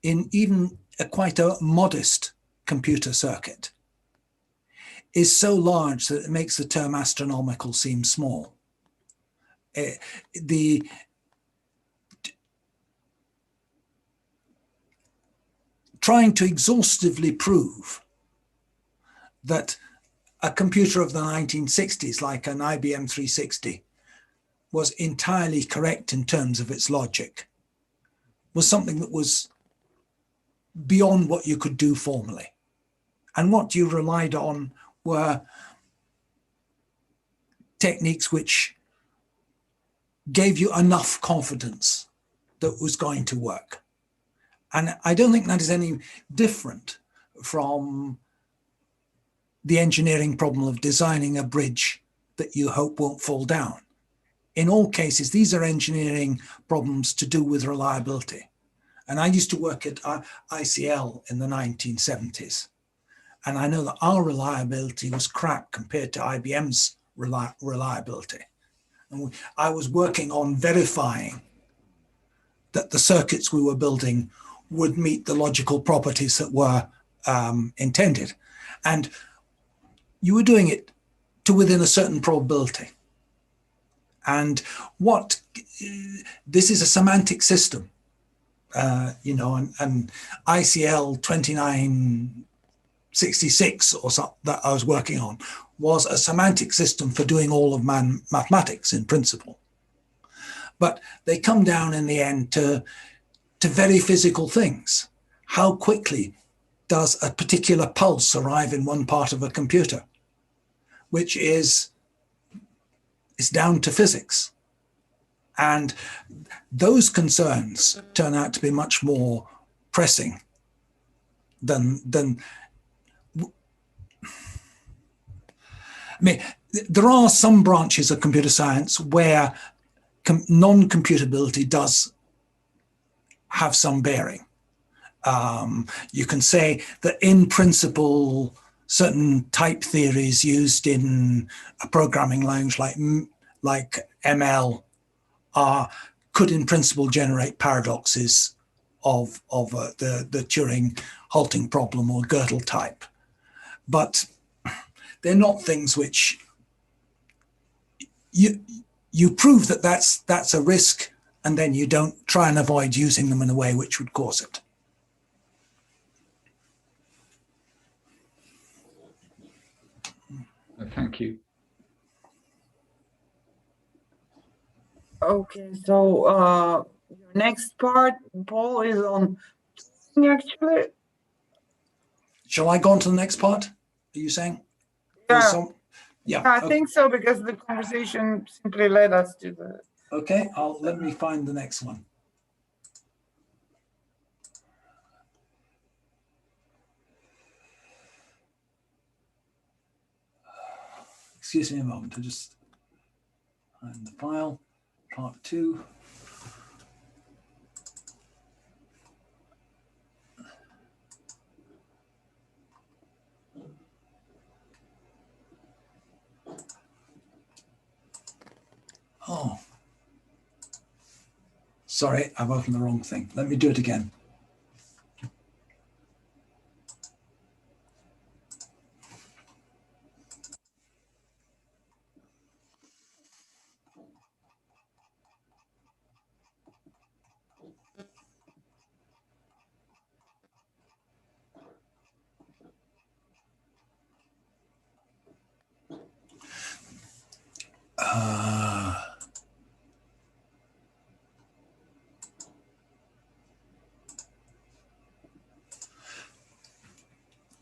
in even quite a modest computer circuit is so large that it makes the term astronomical seem small. Trying to exhaustively prove that a computer of the 1960s, like an IBM 360, was entirely correct in terms of its logic, was something that was beyond what you could do formally. And what you relied on were techniques which gave you enough confidence that it was going to work. And I don't think that is any different from the engineering problem of designing a bridge that you hope won't fall down. In all cases, these are engineering problems to do with reliability. And I used to work at ICL in the 1970s. And I know that our reliability was crap compared to IBM's reliability. And I was working on verifying that the circuits we were building would meet the logical properties that were intended. And you were doing it to within a certain probability. And this is a semantic system, and ICL 2966 or something that I was working on was a semantic system for doing all of mathematics in principle. But they come down in the end to very physical things. How quickly does a particular pulse arrive in one part of a computer, which is down to physics. And those concerns turn out to be much more pressing than I mean, there are some branches of computer science where non-computability does have some bearing. You can say that in principle, certain type theories used in a programming language like ML could in principle generate paradoxes of the Turing halting problem or Gödel type. But they're not things which you prove that that's a risk, and then you don't try and avoid using them in a way which would cause it. Thank you. Okay, so your next part, Paul, is on actually. Shall I go on to the next part? Are you saying? Yeah. Yeah, I okay. think so, because the conversation simply led us to the. Okay, let me find the next one. Excuse me a moment, I just find the file, part 2. Oh, sorry, I've opened the wrong thing. Let me do it again.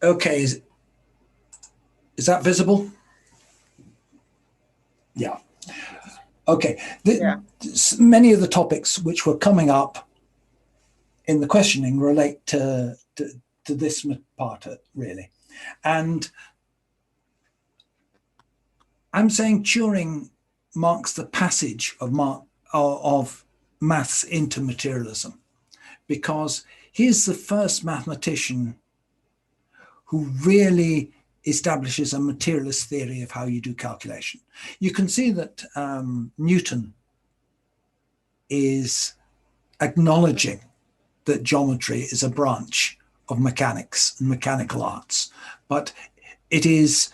Okay, is that visible? Yeah. Okay. Many of the topics which were coming up in the questioning relate to this part, really. And I'm saying Turing marks the passage of maths into materialism, because he's the first mathematician who really establishes a materialist theory of how you do calculation. You can see that Newton is acknowledging that geometry is a branch of mechanics and mechanical arts, but it is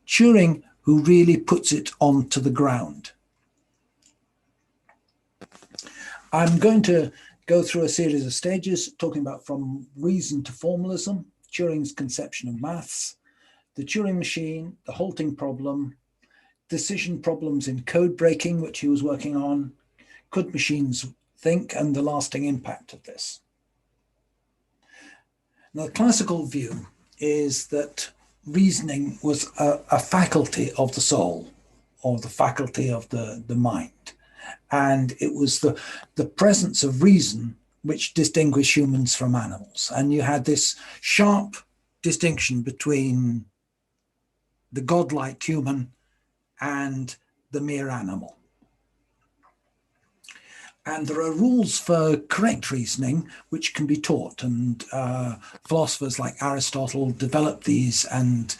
Turing who really puts it onto the ground. I'm going to go through a series of stages talking about from reason to formalism, Turing's conception of maths, the Turing machine, the halting problem, decision problems in code breaking, which he was working on, could machines think, and the lasting impact of this. Now, the classical view is that reasoning was a faculty of the soul, or the faculty of the mind. And it was the presence of reason which distinguished humans from animals. And you had this sharp distinction between the godlike human and the mere animal. And there are rules for correct reasoning which can be taught, and philosophers like Aristotle develop these and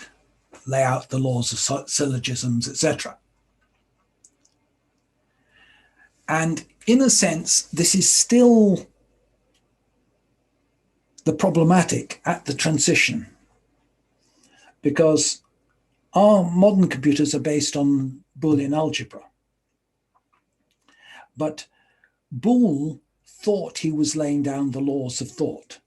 lay out the laws of syllogisms, etc. And in a sense, this is still the problematic at the transition, because our modern computers are based on Boolean algebra. But Boole thought he was laying down the laws of thought.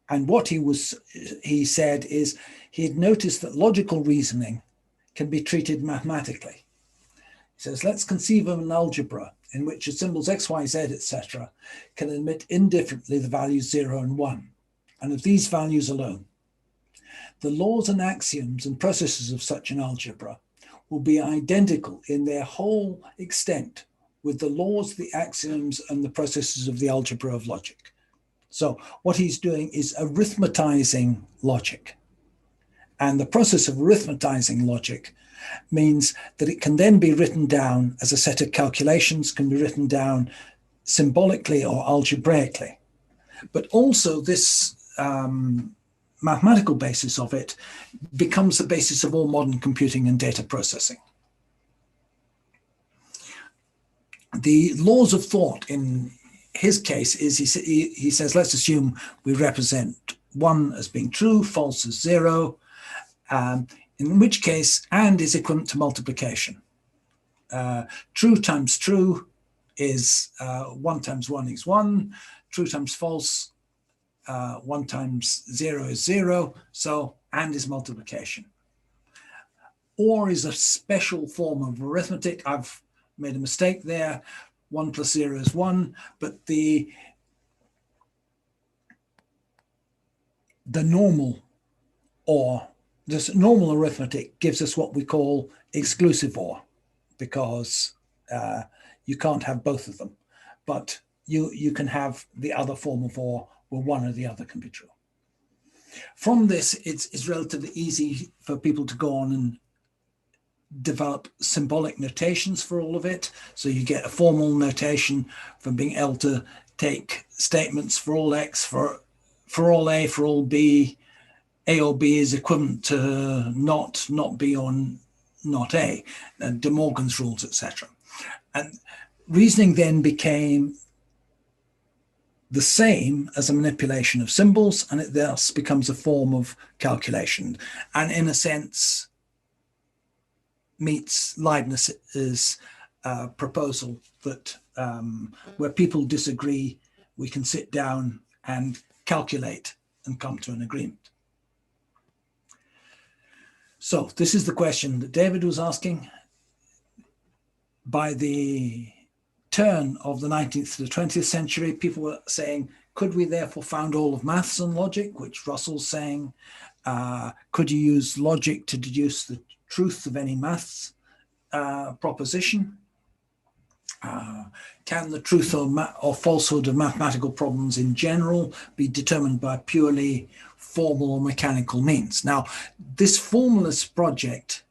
And what he said is he had noticed that logical reasoning can be treated mathematically. He says, let's conceive of an algebra in which the symbols x, y, z, etc. can admit indifferently the values 0 and 1, and of these values alone. The laws and axioms and processes of such an algebra will be identical in their whole extent with the laws, the axioms, and the processes of the algebra of logic. So what he's doing is arithmetizing logic. And the process of arithmetizing logic means that it can then be written down as a set of calculations, can be written down symbolically or algebraically. But also this mathematical basis of it becomes the basis of all modern computing and data processing. The laws of thought in his case is he says, let's assume we represent 1 as being true, false as 0, in which case and is equivalent to multiplication. True times true is 1 times 1 is 1, true times false, 1 times 0 is 0, so and is multiplication. Or is a special form of arithmetic. I've made a mistake there. 1 plus 0 is 1, but the normal or this normal arithmetic gives us what we call exclusive OR, because you can't have both of them, but you can have the other form of OR where one or the other can be true. From this, it's relatively easy for people to go on and develop symbolic notations for all of it. So you get a formal notation from being able to take statements for all X, for all A, for all B. A or B is equivalent to not B or not A, and De Morgan's rules, etc. And reasoning then became the same as a manipulation of symbols, and it thus becomes a form of calculation, and in a sense meets Leibniz's proposal that where people disagree, we can sit down and calculate and come to an agreement. So this is the question that David was asking. By the turn of the 19th to the 20th century, people were saying, could we therefore found all of maths on logic, which Russell's saying? Could you use logic to deduce the truth of any maths proposition? Can the truth or falsehood of mathematical problems in general be determined by purely formal or mechanical means? Now, this formalist project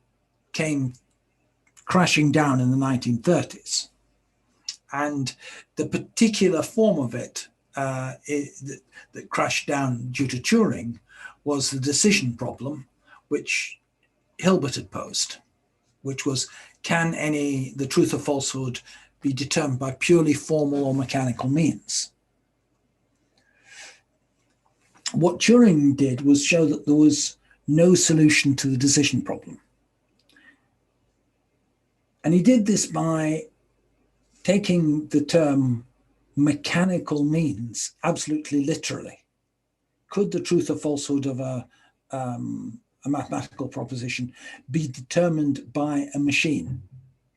came crashing down in the 1930s. And the particular form of it that crashed down due to Turing was the decision problem, which Hilbert had posed, which was, can the truth or falsehood be determined by purely formal or mechanical means? What Turing did was show that there was no solution to the decision problem. And he did this by taking the term mechanical means absolutely literally. Could the truth or falsehood of a mathematical proposition be determined by a machine,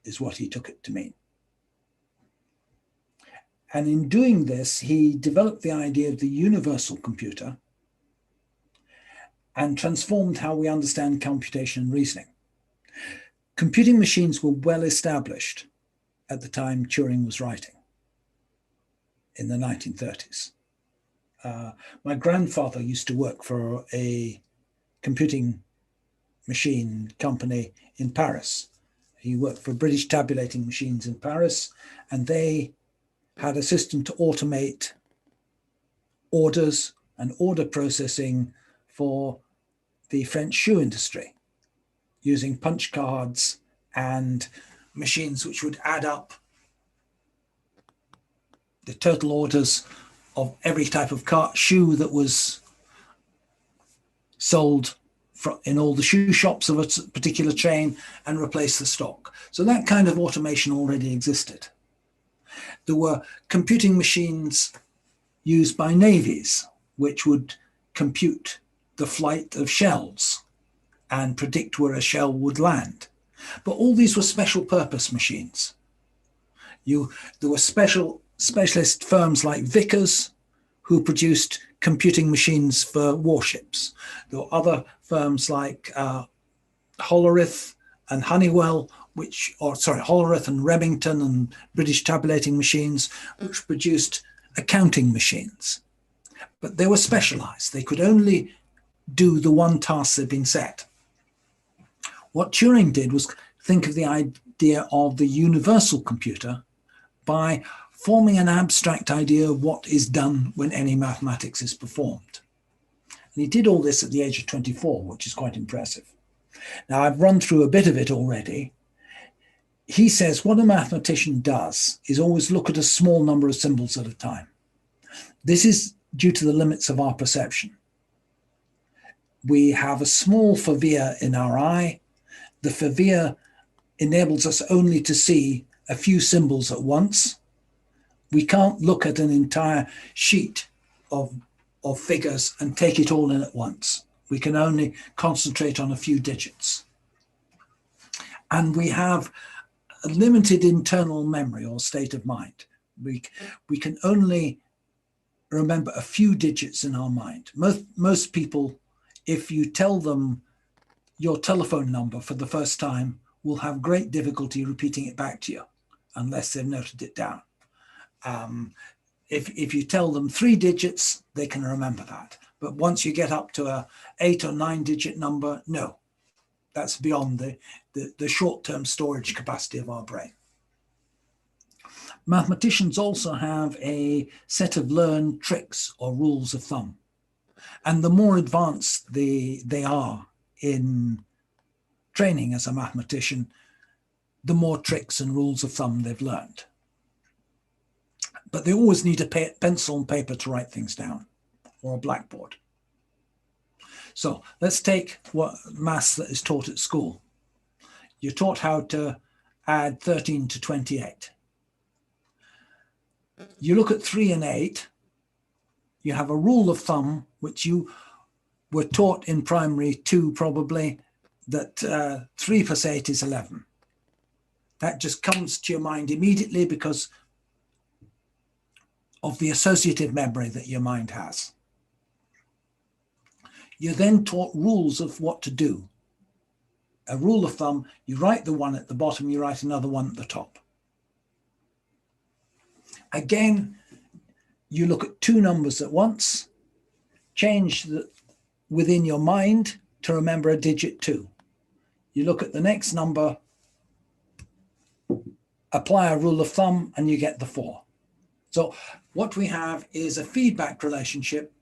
is what he took it to mean. And in doing this, he developed the idea of the universal computer and transformed how we understand computation and reasoning. Computing machines were well established at the time Turing was writing, in the 1930s. My grandfather used to work for a computing machine company in Paris. He worked for British tabulating machines in Paris, and they had a system to automate orders and order processing for the French shoe industry, using punch cards and machines which would add up the total orders of every type of shoe that was sold in all the shoe shops of a particular chain and replace the stock. So that kind of automation already existed. There were computing machines used by navies, which would compute the flight of shells and predict where a shell would land. But all these were special purpose machines. There were specialist firms like Vickers who produced computing machines for warships. There were other firms like Hollerith and Honeywell, Hollerith and Remington and British tabulating machines, which produced accounting machines. But they were specialized. They could only do the one task they'd been set. What Turing did was think of the idea of the universal computer by forming an abstract idea of what is done when any mathematics is performed. And he did all this at the age of 24, which is quite impressive. Now, I've run through a bit of it already. He says what a mathematician does is always look at a small number of symbols at a time. This is due to the limits of our perception. We have a small fovea in our eye. The fovea enables us only to see a few symbols at once. We can't look at an entire sheet of figures and take it all in at once. We can only concentrate on a few digits. And we have a limited internal memory or state of mind. We can only remember a few digits in our mind. Most people, if you tell them your telephone number for the first time will have great difficulty repeating it back to you unless they've noted it down. If you tell them 3 digits, they can remember that. But once you get up to a 8 or 9 digit number, no, that's beyond the short-term storage capacity of our brain. Mathematicians also have a set of learned tricks or rules of thumb. And the more advanced they are in training as a mathematician, the more tricks and rules of thumb they've learned. But they always need a pencil and paper to write things down, or a blackboard. So let's take what maths that is taught at school. You're taught how to add 13 to 28. You look at 3 and 8, you have a rule of thumb, which you were taught in primary 2 probably, that 3 plus 8 is 11. That just comes to your mind immediately because of the associative memory that your mind has. You're then taught rules of what to do. A rule of thumb, you write the one at the bottom, you write another one at the top. Again, you look at 2 numbers at once, change within your mind to remember a digit 2. You look at the next number, apply a rule of thumb, and you get the 4. So what we have is a feedback relationship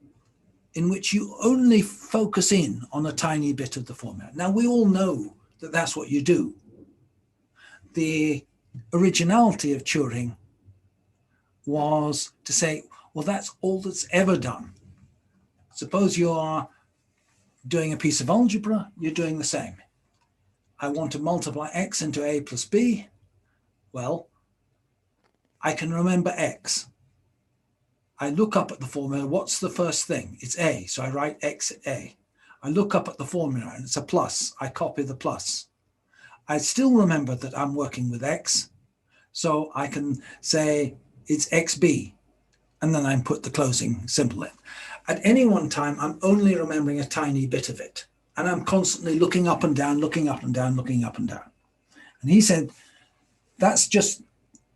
in which you only focus in on a tiny bit of the formula. Now, we all know that that's what you do. The originality of Turing was to say, well, that's all that's ever done. Suppose you are doing a piece of algebra, you're doing the same. I want to multiply x into a plus b. Well, I can remember x. I look up at the formula, what's the first thing? It's a, so I write x at a. I look up at the formula and it's a plus, I copy the plus. I still remember that I'm working with x, so I can say it's xb, and then I put the closing symbol in. At any one time, I'm only remembering a tiny bit of it, and I'm constantly looking up and down, looking up and down, looking up and down. And he said, that's just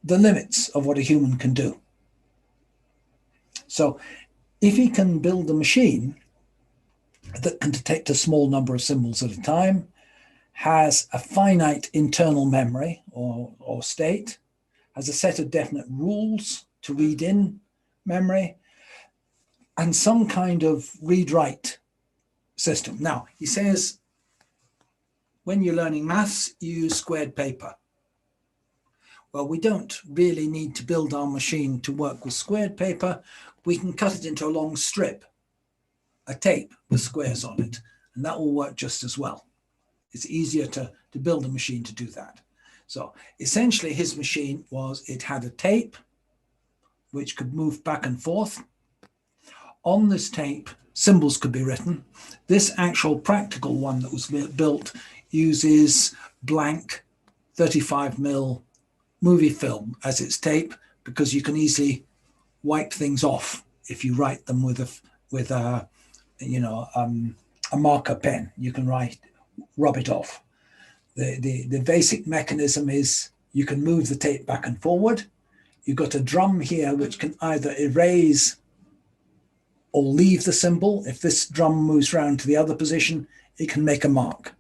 the limits of what a human can do. So if he can build a machine that can detect a small number of symbols at a time, has a finite internal memory or state, has a set of definite rules to read in memory, and some kind of read-write system. Now, he says, when you're learning maths, you use squared paper. Well, we don't really need to build our machine to work with squared paper. We can cut it into a long strip, a tape with squares on it, and that will work just as well. It's easier to build a machine to do that. So essentially his machine was, it had a tape which could move back and forth. On this tape, symbols could be written. This actual practical one that was built uses blank 35mm movie film as its tape, because you can easily wipe things off if you write them with a marker pen. You can rub it off. The basic mechanism is you can move the tape back and forward. You've got a drum here which can either erase or leave the symbol. If this drum moves around to the other position, it can make a mark.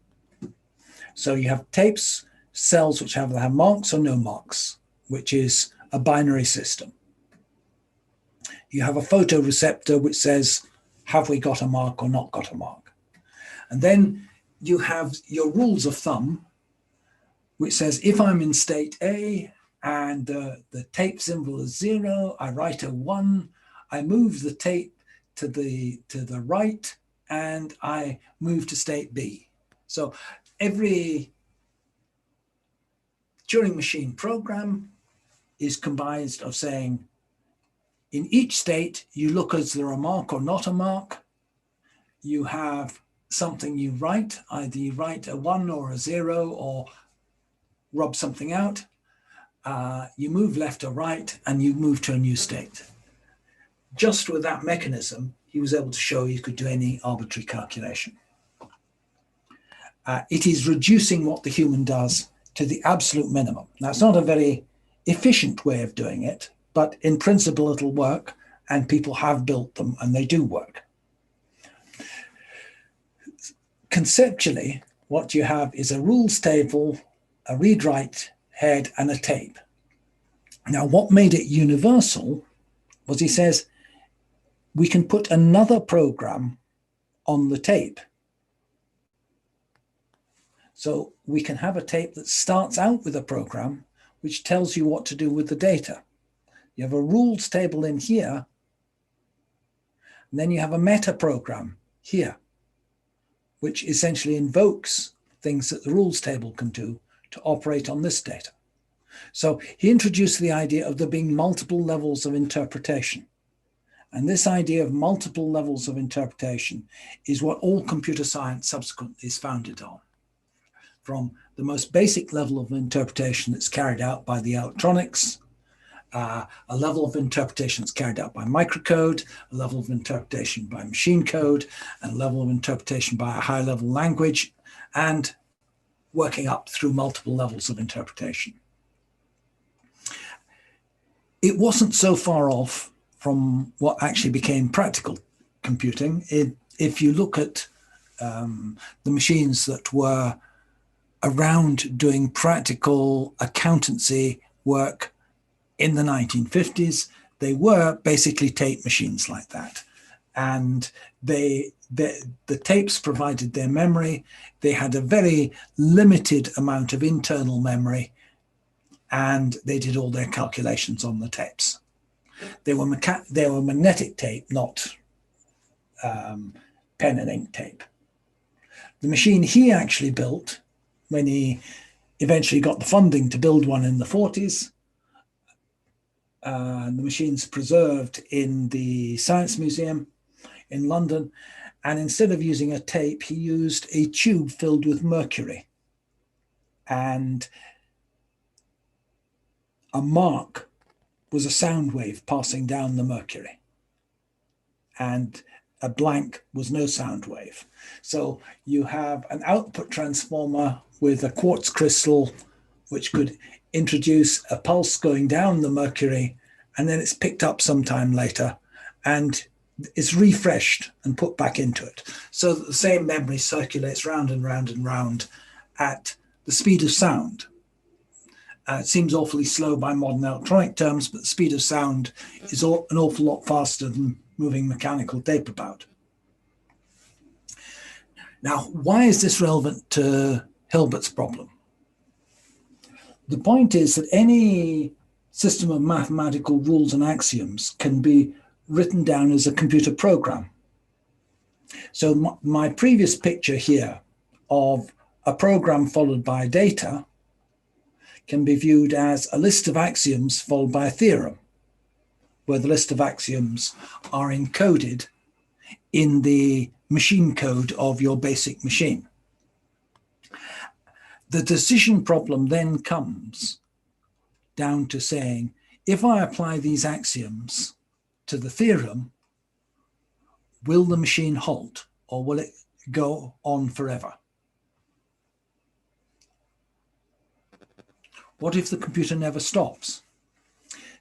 So you have tapes, cells which have marks or no marks, which is a binary system. You have a photoreceptor which says, have we got a mark or not got a mark? And then you have your rules of thumb, which says if I'm in state A and the tape symbol is 0, I write a 1, I move the tape to the right, and I move to state B. So every Turing machine program is comprised of saying, in each state, you look as there a mark or not a mark. You have something you write, either you write a 1 or a 0 or rub something out. You move left or right, and you move to a new state. Just with that mechanism, he was able to show you could do any arbitrary calculation. it is reducing what the human does to the absolute minimum. Now, it's not a very efficient way of doing it, but in principle, it'll work, and people have built them, and they do work. Conceptually, what you have is a rules table, a read-write head, and a tape. Now, what made it universal was, he says, we can put another program on the tape. So we can have a tape that starts out with a program which tells you what to do with the data. You have a rules table in here, and then you have a meta program here, which essentially invokes things that the rules table can do to operate on this data. So he introduced the idea of there being multiple levels of interpretation. And this idea of multiple levels of interpretation is what all computer science subsequently is founded on. From the most basic level of interpretation that's carried out by the electronics, a level of interpretation that's carried out by microcode, a level of interpretation by machine code, and a level of interpretation by a high-level language, and working up through multiple levels of interpretation. It wasn't so far off from what actually became practical computing. If you look at the machines that were around doing practical accountancy work in the 1950s, they were basically tape machines like that. And the tapes provided their memory. They had a very limited amount of internal memory, and they did all their calculations on the tapes. They were magnetic tape, not pen and ink tape. The machine he actually built, when he eventually got the funding to build one in the 40s, the machine's preserved in the Science Museum in London. And instead of using a tape, he used a tube filled with mercury. And a mark was a sound wave passing down the mercury. And a blank was no sound wave. So you have an output transformer with a quartz crystal, which could introduce a pulse going down the mercury, and then it's picked up sometime later and it's refreshed and put back into it. So that the same memory circulates round and round and round at the speed of sound. It seems awfully slow by modern electronic terms, but the speed of sound is an awful lot faster than moving mechanical tape about. Now, why is this relevant to Hilbert's problem? The point is that any system of mathematical rules and axioms can be written down as a computer program. So my previous picture here of a program followed by data can be viewed as a list of axioms followed by a theorem, where the list of axioms are encoded in the machine code of your basic machine. The decision problem then comes down to saying, if I apply these axioms to the theorem, will the machine halt or will it go on forever? What if the computer never stops?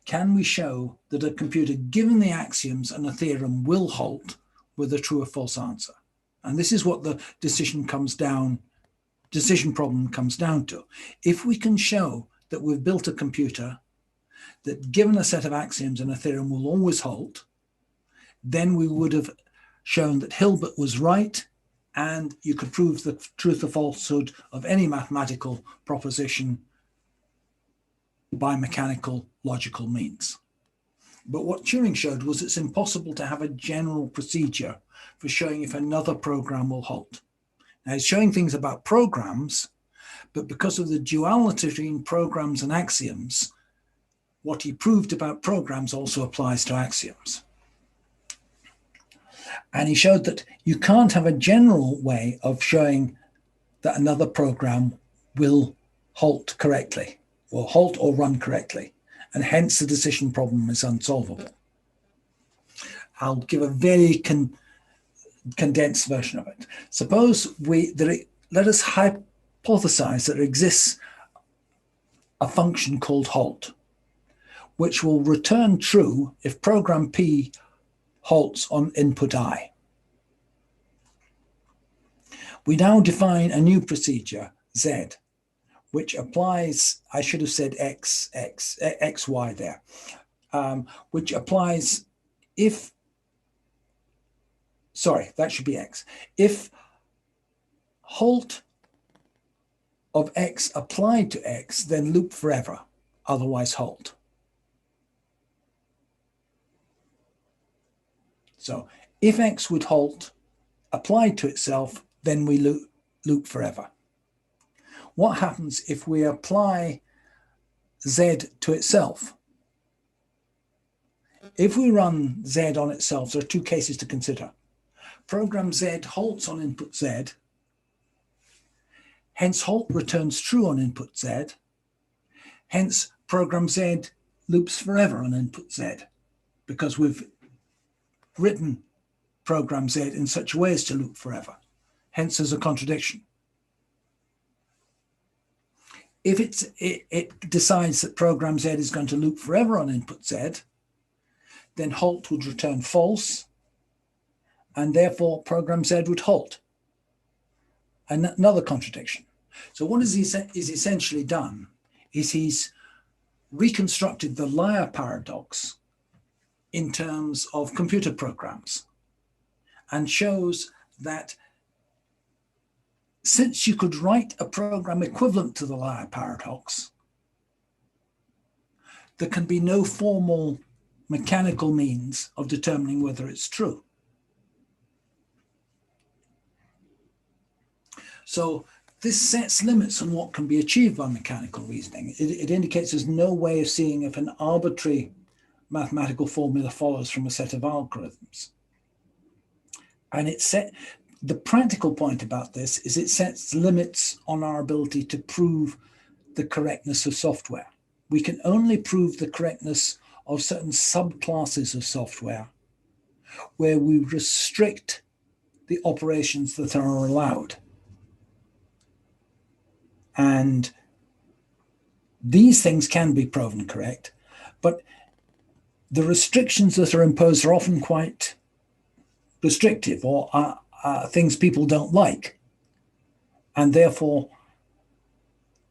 Can we show that a computer, given the axioms and a theorem, will halt with a true or false answer? And this is what the decision problem comes down to. If we can show that we've built a computer that, given a set of axioms and a theorem, will always halt, then we would have shown that Hilbert was right, and you could prove the truth or falsehood of any mathematical proposition by mechanical logical means. But what Turing showed was it's impossible to have a general procedure for showing if another program will halt. Now, he's showing things about programs, but because of the duality between programs and axioms, what he proved about programs also applies to axioms. And he showed that you can't have a general way of showing that another program will halt correctly, or halt or run correctly, and hence the decision problem is unsolvable. I'll give a very condensed version of it. Suppose let us hypothesize that there exists a function called halt, which will return true if program P halts on input I. We now define a new procedure, Z, which applies, I should have said X, Y there, which applies if, sorry, that should be X. If halt of X applied to X, then loop forever, otherwise halt. So if X would halt applied to itself, then we loop forever. What happens if we apply Z to itself? If we run Z on itself, there are two cases to consider. Program Z halts on input Z, hence halt returns true on input Z, hence program Z loops forever on input Z, because we've written program Z in such a way as to loop forever. Hence there's a contradiction. If it decides that program Z is going to loop forever on input Z, then halt would return false, and therefore program Z would halt. Another contradiction. So what is essentially done is he's reconstructed the liar paradox in terms of computer programs and shows that since you could write a program equivalent to the liar paradox, there can be no formal mechanical means of determining whether it's true. So this sets limits on what can be achieved by mechanical reasoning. It indicates there's no way of seeing if an arbitrary mathematical formula follows from a set of algorithms. And the practical point about this is it sets limits on our ability to prove the correctness of software. We can only prove the correctness of certain subclasses of software where we restrict the operations that are allowed. And these things can be proven correct, but the restrictions that are imposed are often quite restrictive or things people don't like. And therefore,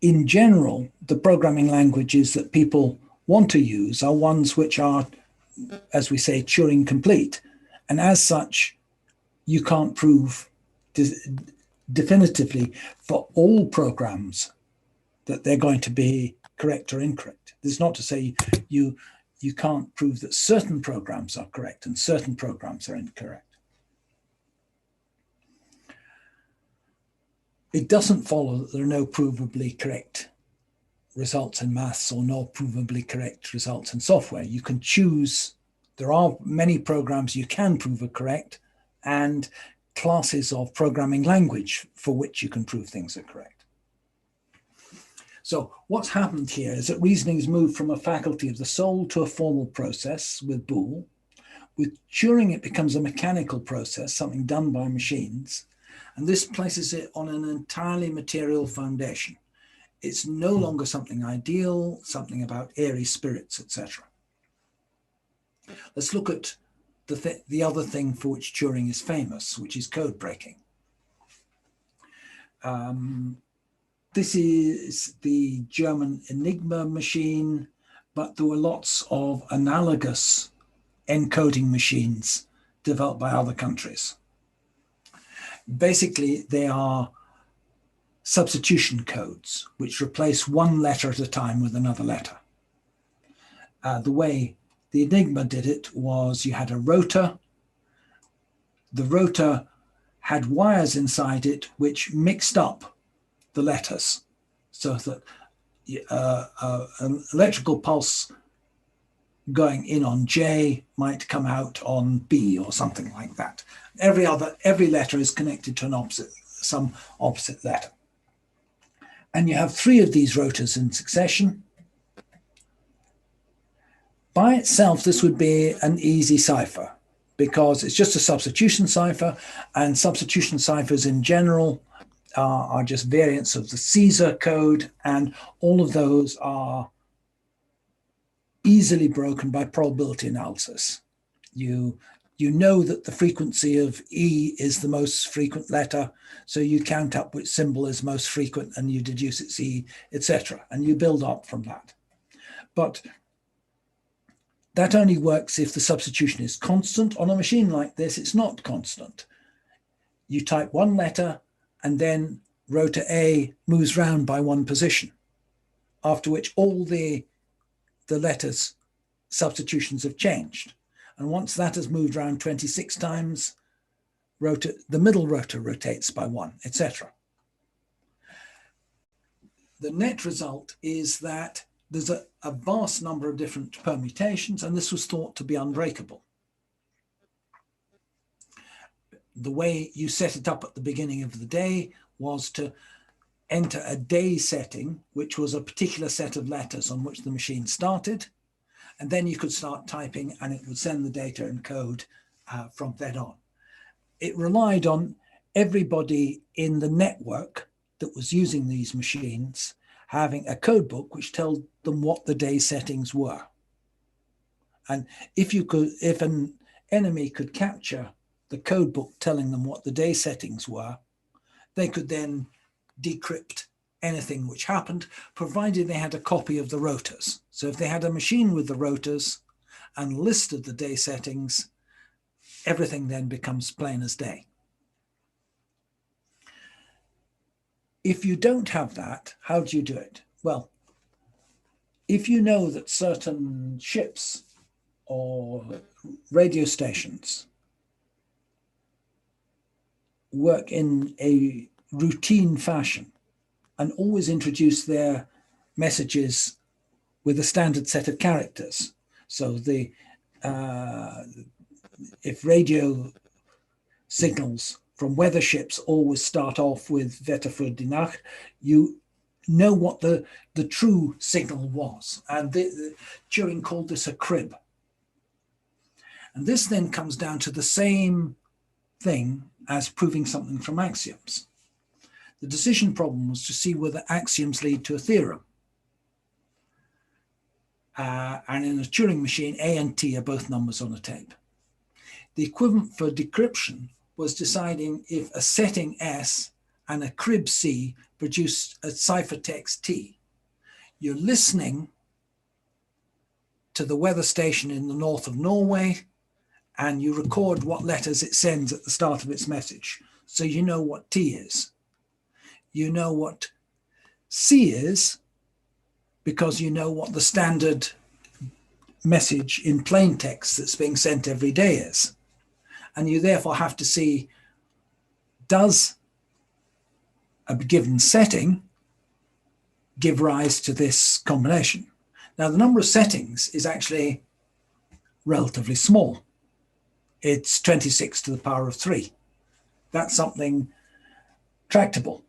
in general, the programming languages that people want to use are ones which are, as we say, Turing complete. And as such, you can't prove definitively for all programs that they're going to be correct or incorrect. This is not to say you can't prove that certain programs are correct and certain programs are incorrect. It doesn't follow that there are no provably correct results in maths or no provably correct results in software. You can choose, there are many programs you can prove are correct and classes of programming language for which you can prove things are correct. So what's happened here is that reasoning has moved from a faculty of the soul to a formal process with Boole. With Turing, it becomes a mechanical process, something done by machines. And this places it on an entirely material foundation. It's no longer something ideal, something about airy spirits, etc. Let's look at the other thing for which Turing is famous, which is code breaking. This is the German Enigma machine, but there were lots of analogous encoding machines developed by other countries. Basically, they are substitution codes, which replace one letter at a time with another letter. The way the Enigma did it was you had a rotor. The rotor had wires inside it which mixed up the letters so that an electrical pulse going in on J might come out on B or something like that. Every letter is connected to some opposite letter. And you have three of these rotors in succession. By itself, this would be an easy cipher because it's just a substitution cipher, and substitution ciphers in general are just variants of the Caesar code, and all of those are easily broken by probability analysis. You know that the frequency of E is the most frequent letter, so you count up which symbol is most frequent and you deduce its E, etc. And you build up from that. But that only works if the substitution is constant. On a machine like this, it's not constant. You type one letter and then rotor A moves round by one position, after which all the letters substitutions have changed. And once that has moved around 26 times, the middle rotor rotates by one, etc. The net result is that there's a vast number of different permutations, and this was thought to be unbreakable. The way you set it up at the beginning of the day was to enter a day setting, which was a particular set of letters on which the machine started, and then you could start typing and it would send the data and code from then on. It relied on everybody in the network that was using these machines having a code book which told them what the day settings were. And if an enemy could capture the code book telling them what the day settings were, they could then decrypt anything which happened, provided they had a copy of the rotors. So if they had a machine with the rotors and listed the day settings, everything then becomes plain as day. If you don't have that, how do you do it? Well, if you know that certain ships or radio stations work in a routine fashion and always introduce their messages with a standard set of characters. So if radio signals from weather ships always start off with Wetter für die Nacht, you know what the true signal was. And Turing called this a crib. And this then comes down to the same thing as proving something from axioms. The decision problem was to see whether axioms lead to a theorem. And in a Turing machine, A and T are both numbers on a tape. The equivalent for decryption was deciding if a setting S and a crib C produced a ciphertext T. You're listening to the weather station in the north of Norway, and you record what letters it sends at the start of its message. So you know what T is. You know what C is because you know what the standard message in plain text that's being sent every day is. And you therefore have to see, does a given setting give rise to this combination? Now, the number of settings is actually relatively small. It's 26 to the power of 3. That's something tractable.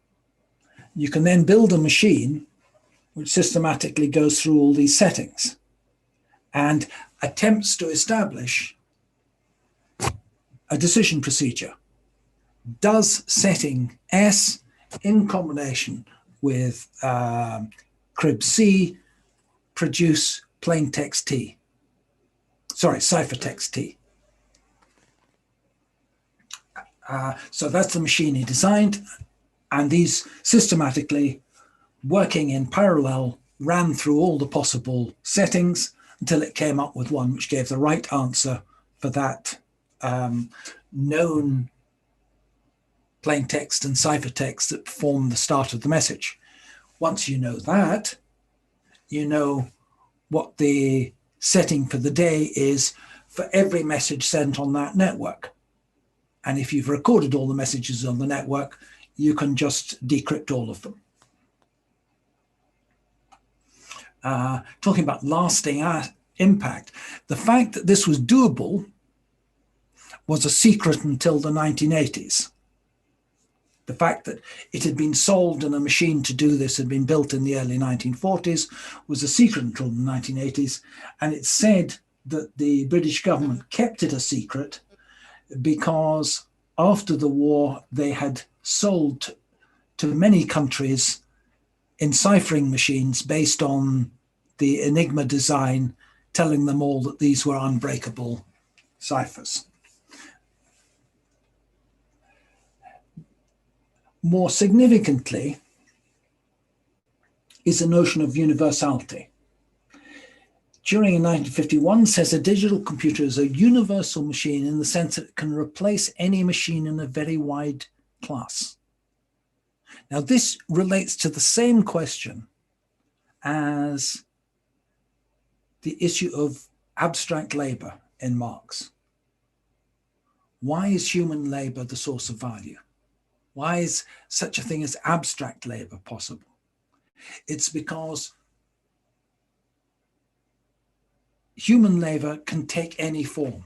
You can then build a machine which systematically goes through all these settings and attempts to establish a decision procedure. Does setting S in combination with crib C produce plain text T? Sorry, ciphertext T. So that's the machine he designed, and these systematically, working in parallel, ran through all the possible settings until it came up with one which gave the right answer for that known plain text and ciphertext that form the start of the message. Once you know that, you know what the setting for the day is for every message sent on that network. And if you've recorded all the messages on the network, you can just decrypt all of them. Talking about lasting impact, the fact that this was doable was a secret until the 1980s. The fact that it had been solved and a machine to do this had been built in the early 1940s was a secret until the 1980s. And it's said that the British government kept it a secret because after the war, they had sold to many countries enciphering machines based on the Enigma design, telling them all that these were unbreakable ciphers. More significantly is the notion of universality. Turing in 1951 says a digital computer is a universal machine in the sense that it can replace any machine in a very wide class. Now, this relates to the same question as the issue of abstract labor in Marx. Why is human labor the source of value? Why is such a thing as abstract labor possible? It's because human labor can take any form.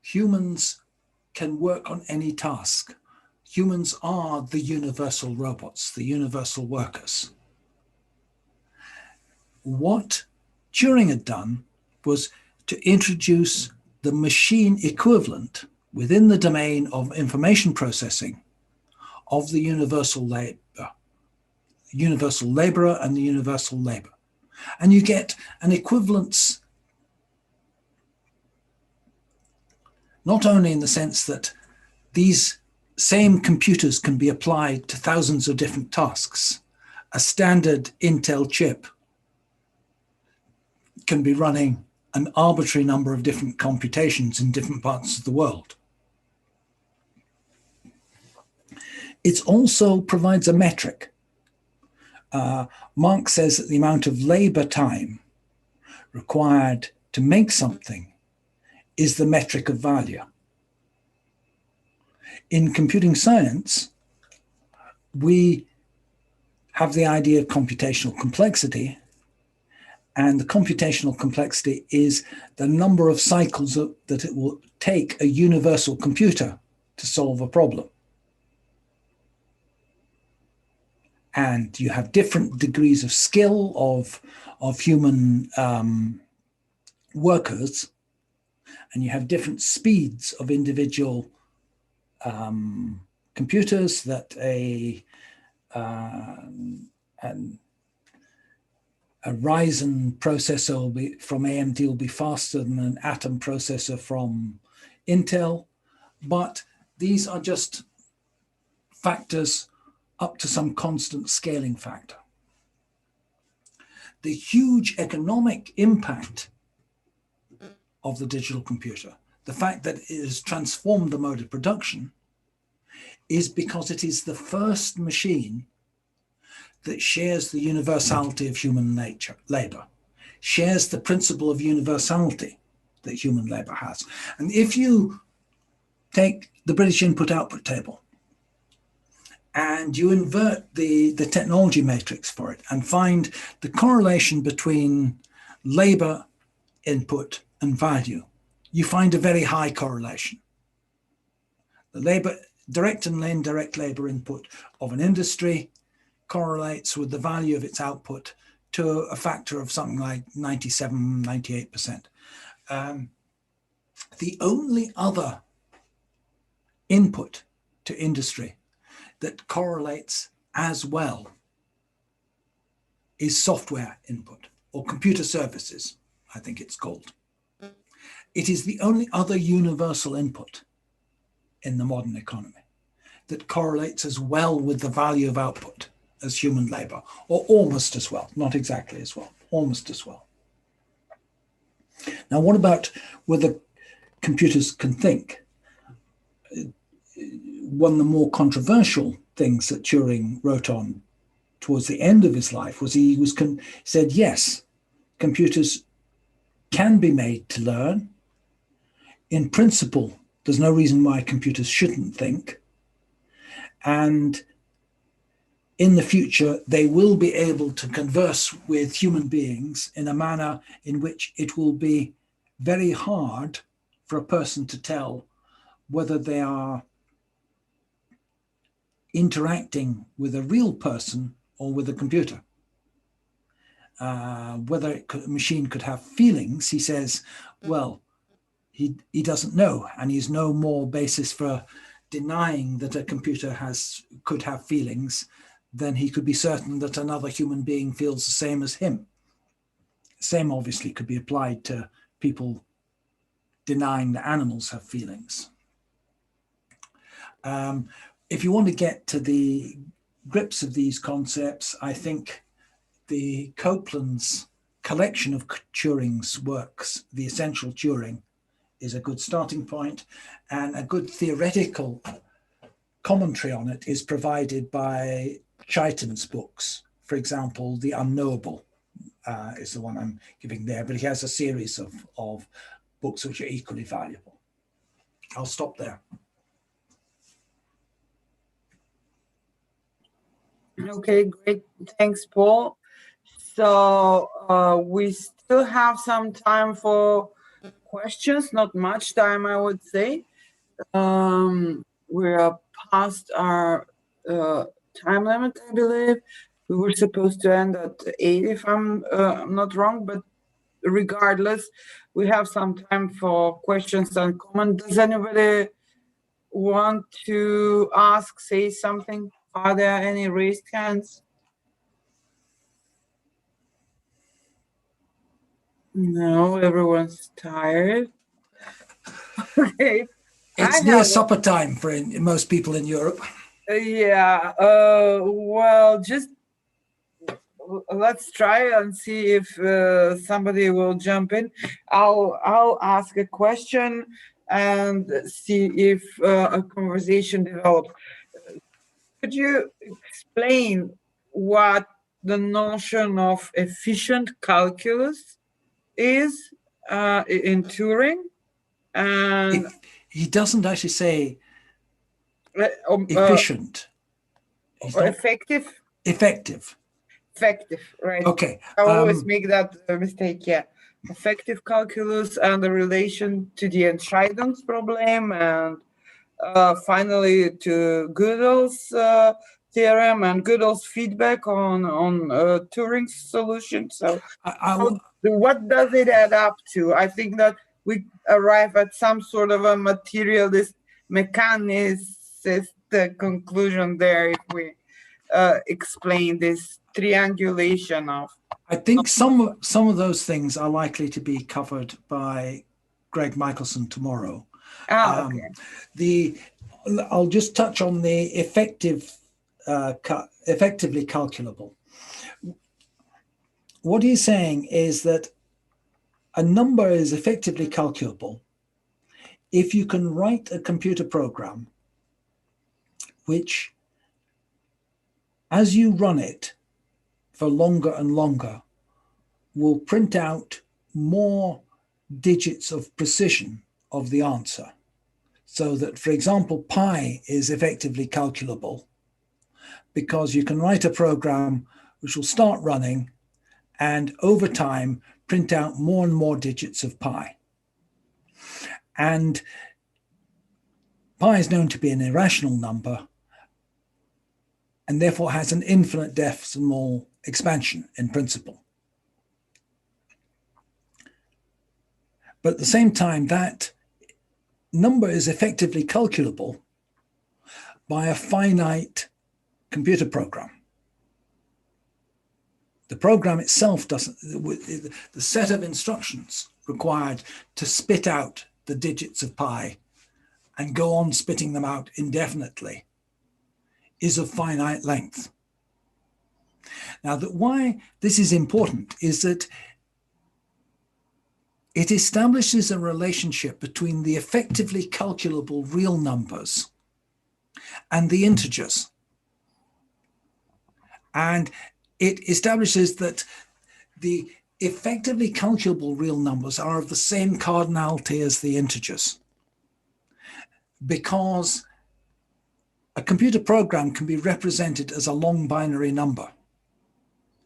Humans can work on any task. Humans are the universal robots, the universal workers. What Turing had done was to introduce the machine equivalent within the domain of information processing of the universal laborer and the universal labor. And you get an equivalence not only in the sense that these same computers can be applied to thousands of different tasks. A standard Intel chip can be running an arbitrary number of different computations in different parts of the world. It also provides a metric. Marx says that the amount of labor time required to make something is the metric of value. In computing science, we have the idea of computational complexity, and the computational complexity is the number of cycles that it will take a universal computer to solve a problem. And you have different degrees of skill of human workers, and you have different speeds of individual computers that a Ryzen processor from AMD will be faster than an Atom processor from Intel, but these are just factors up to some constant scaling factor. The huge economic impact of the digital computer, the fact that it has transformed the mode of production, is because it is the first machine that shares the universality of human labor, shares the principle of universality that human labor has. And if you take the British input-output table and you invert the technology matrix for it and find the correlation between labor input and value, you find a very high correlation. The direct and indirect labor input of an industry correlates with the value of its output to a factor of something like 97, 98%. The only other input to industry that correlates as well is software input, or computer services, I think it's called. It is the only other universal input in the modern economy that correlates as well with the value of output as human labor, or almost as well, not exactly as well, almost as well. Now, what about whether computers can think? One of the more controversial things that Turing wrote on towards the end of his life was he said, yes, computers can be made to learn. In principle, there's no reason why computers shouldn't think. And in the future, they will be able to converse with human beings in a manner in which it will be very hard for a person to tell whether they are interacting with a real person or with a computer. Whether a machine could have feelings, he says, well, he doesn't know, and he's no more basis for denying that a computer could have feelings, then he could be certain that another human being feels the same as him. Same obviously could be applied to people denying that animals have feelings. If you want to get to the grips of these concepts, I think the Copeland's collection of Turing's works, The Essential Turing, is a good starting point, and a good theoretical commentary on it is provided by Chaitin's books. For example, The Unknowable is the one I'm giving there, but he has a series of books which are equally valuable. I'll stop there. Okay, great. Thanks, Paul. So we still have some time for questions, not much time, I would say. We are past our time limit, I believe. We were supposed to end at 8 if I'm not wrong, but regardless, we have some time for questions and comments. Does anybody want to ask, say something? Are there any raised hands? No, everyone's tired. Okay. It's near supper time for most people in Europe. Yeah, well, just let's try and see if somebody will jump in. I'll ask a question and see if a conversation develops. Could you explain what the notion of efficient calculus is in Turing? And he doesn't actually say efficient. Effective? Effective. Effective, right. Okay. I always make that mistake, yeah. Effective calculus and the relation to the Entscheidungs problem, and finally to Gödel's theorem and Gödel's feedback on Turing's solution. So what does it add up to? I think that we arrive at some sort of a materialist mechanicist conclusion there if we explain this triangulation of. I think some of those things are likely to be covered by Greg Michelson tomorrow. Okay. I'll just touch on the effectively calculable. What he's saying is that a number is effectively calculable if you can write a computer program which, as you run it for longer and longer, will print out more digits of precision of the answer. So that, for example, pi is effectively calculable because you can write a program which will start running and over time print out more and more digits of pi. And pi is known to be an irrational number and therefore has an infinite decimal expansion in principle. But at the same time, that number is effectively calculable by a finite computer program. The program itself doesn't, the set of instructions required to spit out the digits of pi and go on spitting them out indefinitely is of finite length. Now, why this is important is that it establishes a relationship between the effectively calculable real numbers and the integers. And it establishes that the effectively calculable real numbers are of the same cardinality as the integers, because a computer program can be represented as a long binary number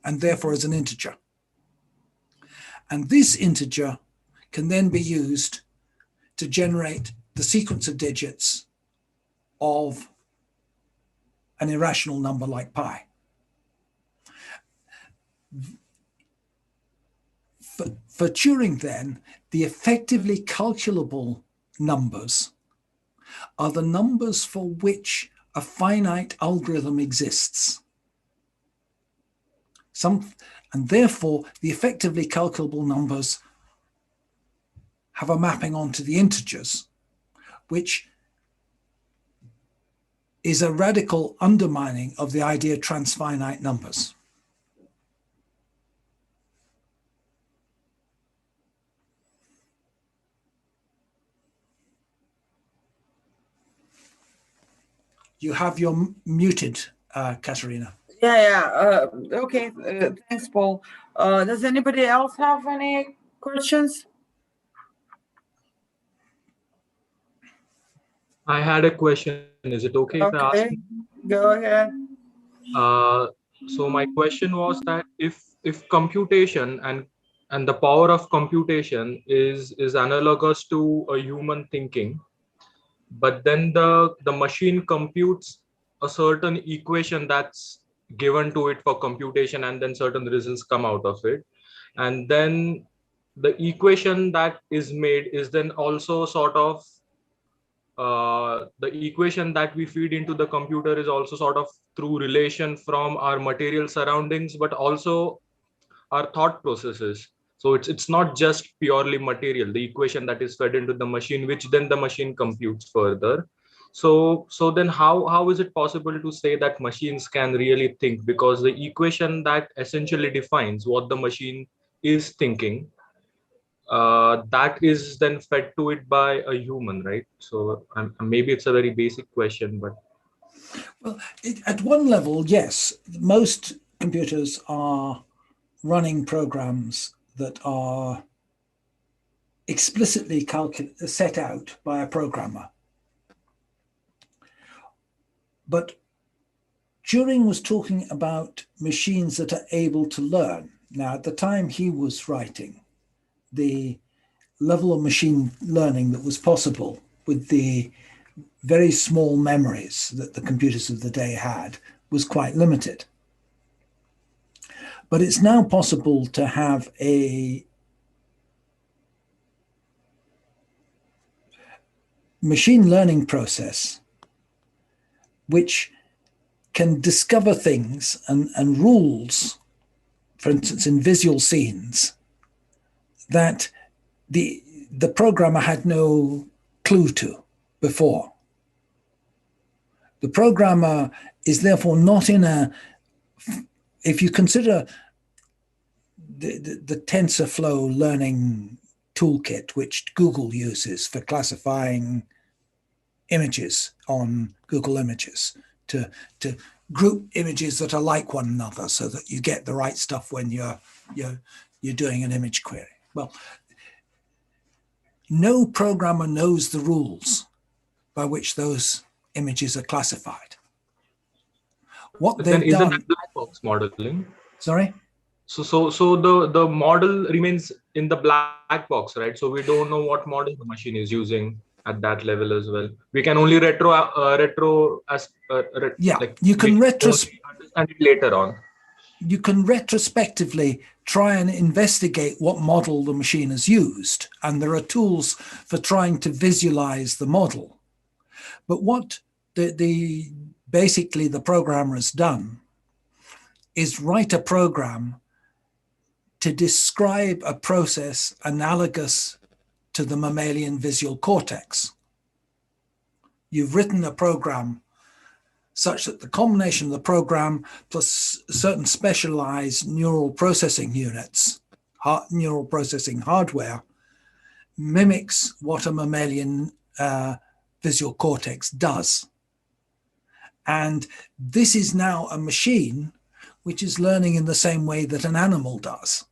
and therefore as an integer. And this integer can then be used to generate the sequence of digits of an irrational number like pi. For Turing then, the effectively calculable numbers are the numbers for which a finite algorithm exists. And therefore, the effectively calculable numbers have a mapping onto the integers, which is a radical undermining of the idea of transfinite numbers. You have your muted, Katerina. Okay, thanks, Paul. Does anybody else have any questions? I had a question. Is it okay if I ask? Go ahead. So my question was that if computation and the power of computation is analogous to a human thinking, but then the machine computes a certain equation that's given to it for computation, and then certain results come out of it, and then the equation that is made is then also sort of the equation that we feed into the computer is also sort of through relation from our material surroundings, but also our thought processes. So it's not just purely material, the equation that is fed into the machine, which then the machine computes further. So then how is it possible to say that machines can really think? Because the equation that essentially defines what the machine is thinking, that is then fed to it by a human, right? So maybe it's a very basic question, but well, at one level, yes, most computers are running programs that are explicitly set out by a programmer. But Turing was talking about machines that are able to learn. Now, at the time he was writing, the level of machine learning that was possible with the very small memories that the computers of the day had was quite limited. But it's now possible to have a machine learning process which can discover things and rules, for instance, in visual scenes, that the programmer had no clue to before. The programmer is therefore not in a, if you consider the TensorFlow learning toolkit, which Google uses for classifying images on Google Images, to group images that are like one another so that you get the right stuff when you're doing an image query. Well, no programmer knows the rules by which those images are classified. What but they've then isn't done, that black box modeling? sorry? So the model remains in the black box, right? So we don't know what model the machine is using at that level as well. We can only Yeah, like you can understand it later on. You can retrospectively try and investigate what model the machine has used, and there are tools for trying to visualize the model. But what basically the programmer has done is write a program to describe a process analogous to the mammalian visual cortex. You've written a program such that the combination of the program plus certain specialized neural processing units, neural processing hardware, mimics what a mammalian visual cortex does. And this is now a machine which is learning in the same way that an animal does.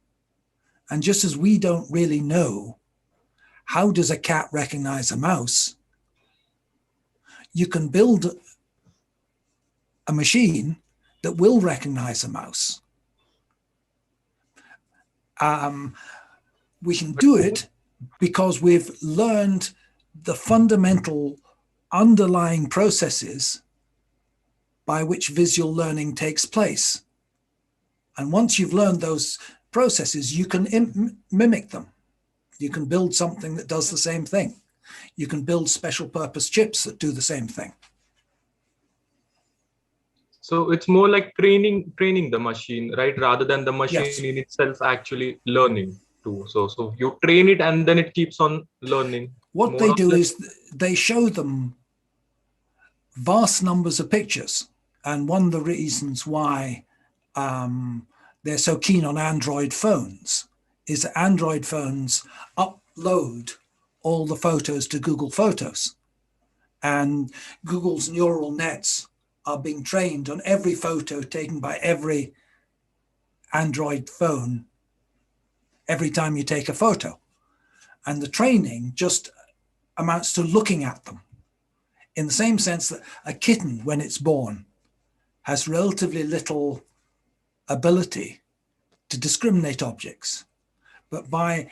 And just as we don't really know how does a cat recognize a mouse, you can build a machine that will recognize a mouse. We can do it because we've learned the fundamental underlying processes by which visual learning takes place. And once you've learned those processes, you can mimic them. You can build something that does the same thing. You can build special purpose chips that do the same thing. So it's more like training the machine, right? Rather than the machine Yes. in itself actually learning too. So you train it and then it keeps on learning. What they do is they show them vast numbers of pictures. And one of the reasons why they're so keen on Android phones is that Android phones upload all the photos to Google Photos. And Google's neural nets are being trained on every photo taken by every Android phone every time you take a photo. And the training just amounts to looking at them, in the same sense that a kitten, when it's born, has relatively little ability to discriminate objects. But by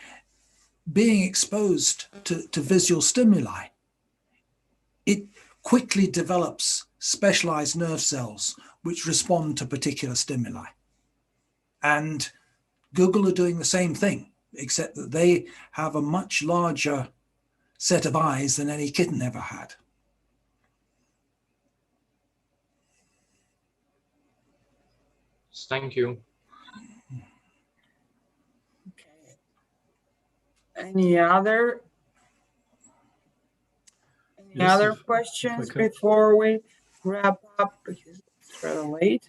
being exposed to visual stimuli, it quickly develops specialized nerve cells which respond to particular stimuli. And Google are doing the same thing, except that they have a much larger set of eyes than any kitten ever had. Thank you. Okay. Any other questions before we wrap up? Because it's rather late.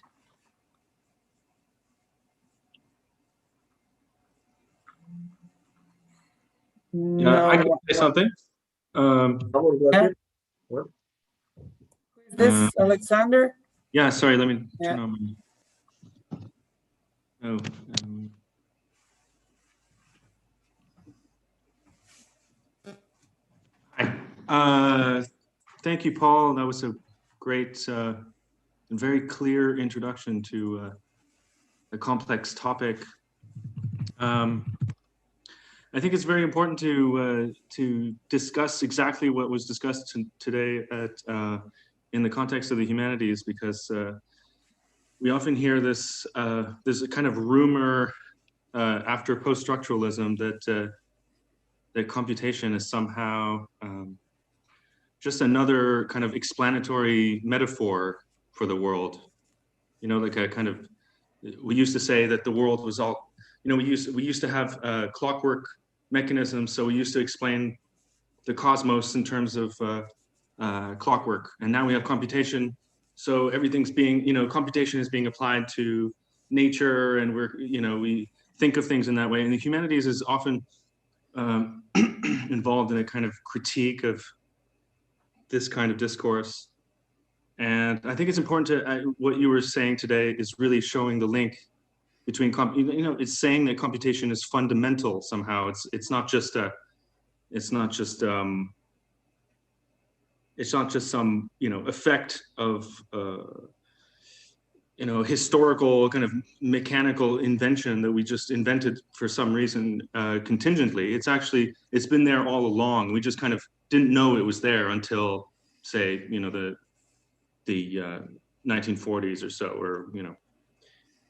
Yeah, I can say something. Yeah. Is this Alexander? Yeah, sorry, let me turn on my... Oh, hi. Thank you, Paul. That was a great and very clear introduction to a complex topic. I think it's very important to discuss exactly what was discussed today in the context of the humanities, because we often hear this, there's a kind of rumor after post-structuralism that computation is somehow just another kind of explanatory metaphor for the world. You know, like a kind of, we used to say that the world was all, you know, we used to have clockwork mechanisms, so we used to explain the cosmos in terms of clockwork, and now we have computation, so everything's being, you know, computation is being applied to nature, and we're, you know, we think of things in that way, and the humanities is often involved in a kind of critique of this kind of discourse. And I think it's important to, what you were saying today is really showing the link between, you know, it's saying that computation is fundamental somehow. It's not just some, you know, effect of, you know, historical kind of mechanical invention that we just invented for some reason contingently. It's actually, it's been there all along. We just kind of didn't know it was there until, say, you know, the 1940s or so, or, you know.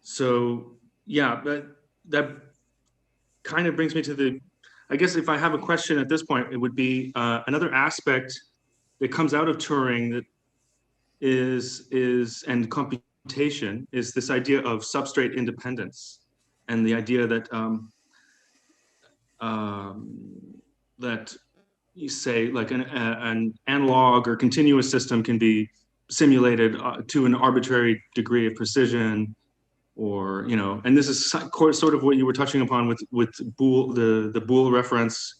So yeah, that kind of brings me to the, I guess if I have a question at this point, it would be another aspect that comes out of Turing that is and computation is this idea of substrate independence, and the idea that that you say like an analog or continuous system can be simulated to an arbitrary degree of precision, or, you know, and this is sort of what you were touching upon with Boole, the Boole reference.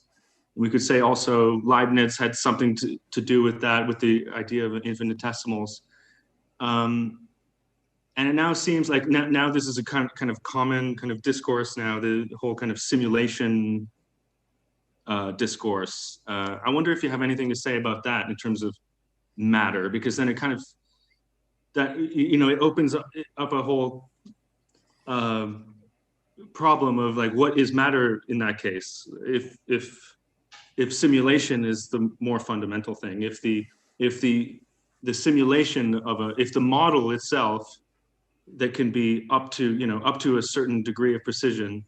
We could say also Leibniz had something to do with that, with the idea of infinitesimals. And it now seems like now this is a kind of common kind of discourse now, the whole kind of simulation discourse. I wonder if you have anything to say about that in terms of matter, because then it kind of, that, you know, it opens up a whole problem of like, what is matter in that case? If simulation is the more fundamental thing, if the simulation of if the model itself that can be up to, you know, up to a certain degree of precision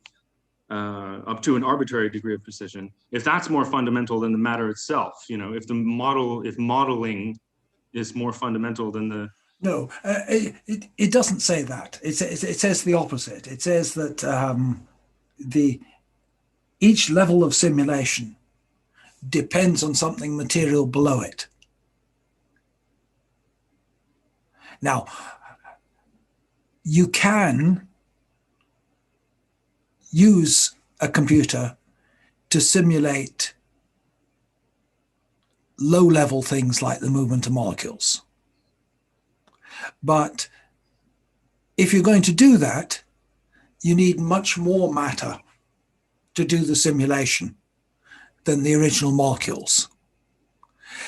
up to an arbitrary degree of precision, if that's more fundamental than the matter itself, if modeling is more fundamental than the... No, it doesn't say that. It says the opposite. It says that each level of simulation depends on something material below it. Now, you can use a computer to simulate low-level things like the movement of molecules. But if you're going to do that, you need much more matter to do the simulation than the original molecules.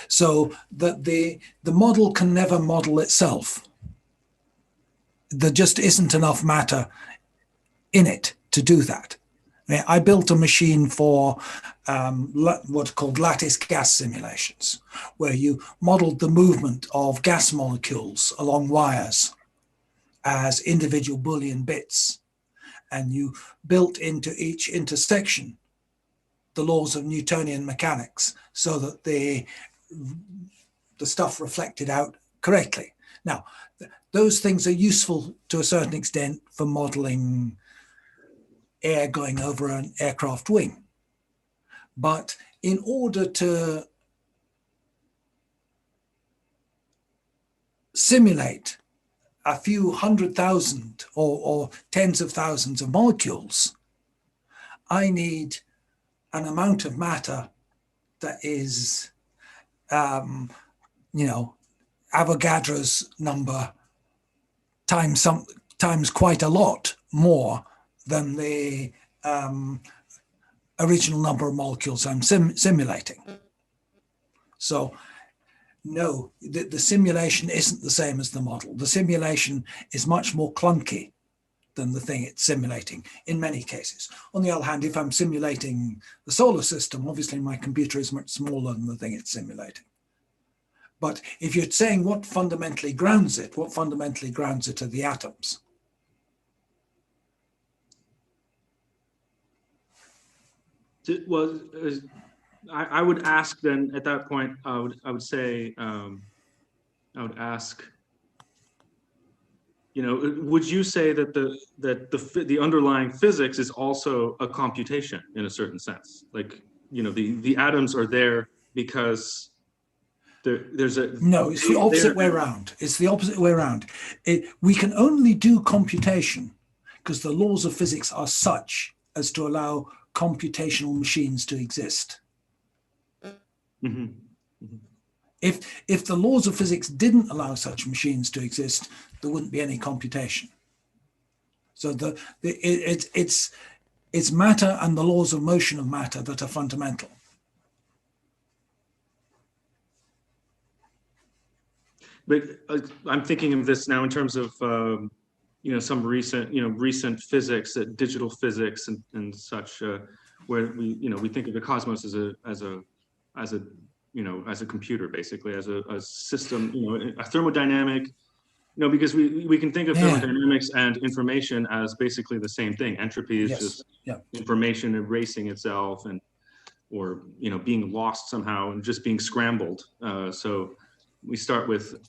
So that the model can never model itself. There just isn't enough matter in it to do that. I built a machine for what's called lattice gas simulations, where you modeled the movement of gas molecules along wires as individual Boolean bits, and you built into each intersection the laws of Newtonian mechanics so that the stuff reflected out correctly. Now, those things are useful to a certain extent for modeling air going over an aircraft wing. But in order to simulate a few 100,000 or tens of thousands of molecules, I need an amount of matter that is, Avogadro's number times quite a lot more than the original number of molecules I'm simulating. So no, the simulation isn't the same as the model. The simulation is much more clunky than the thing it's simulating in many cases. On the other hand, if I'm simulating the solar system, obviously my computer is much smaller than the thing it's simulating. But if you're saying what fundamentally grounds it are the atoms. Well, I would ask then at that point, I would ask, would you say that the underlying physics is also a computation in a certain sense? Like, the atoms are there because there's a... No, it's the opposite way around. It's the opposite way around. We can only do computation because the laws of physics are such as to allow computational machines to exist. Mm-hmm. Mm-hmm. If the laws of physics didn't allow such machines to exist, there wouldn't be any computation. So it's matter and the laws of motion of matter that are fundamental. But I'm thinking of this now in terms of some recent physics, digital physics and such, where we think of the cosmos as a computer, basically, as a system, a thermodynamic, because we can think of thermodynamics and information as basically the same thing. Entropy is just information erasing itself or being lost somehow and just being scrambled. So we start with,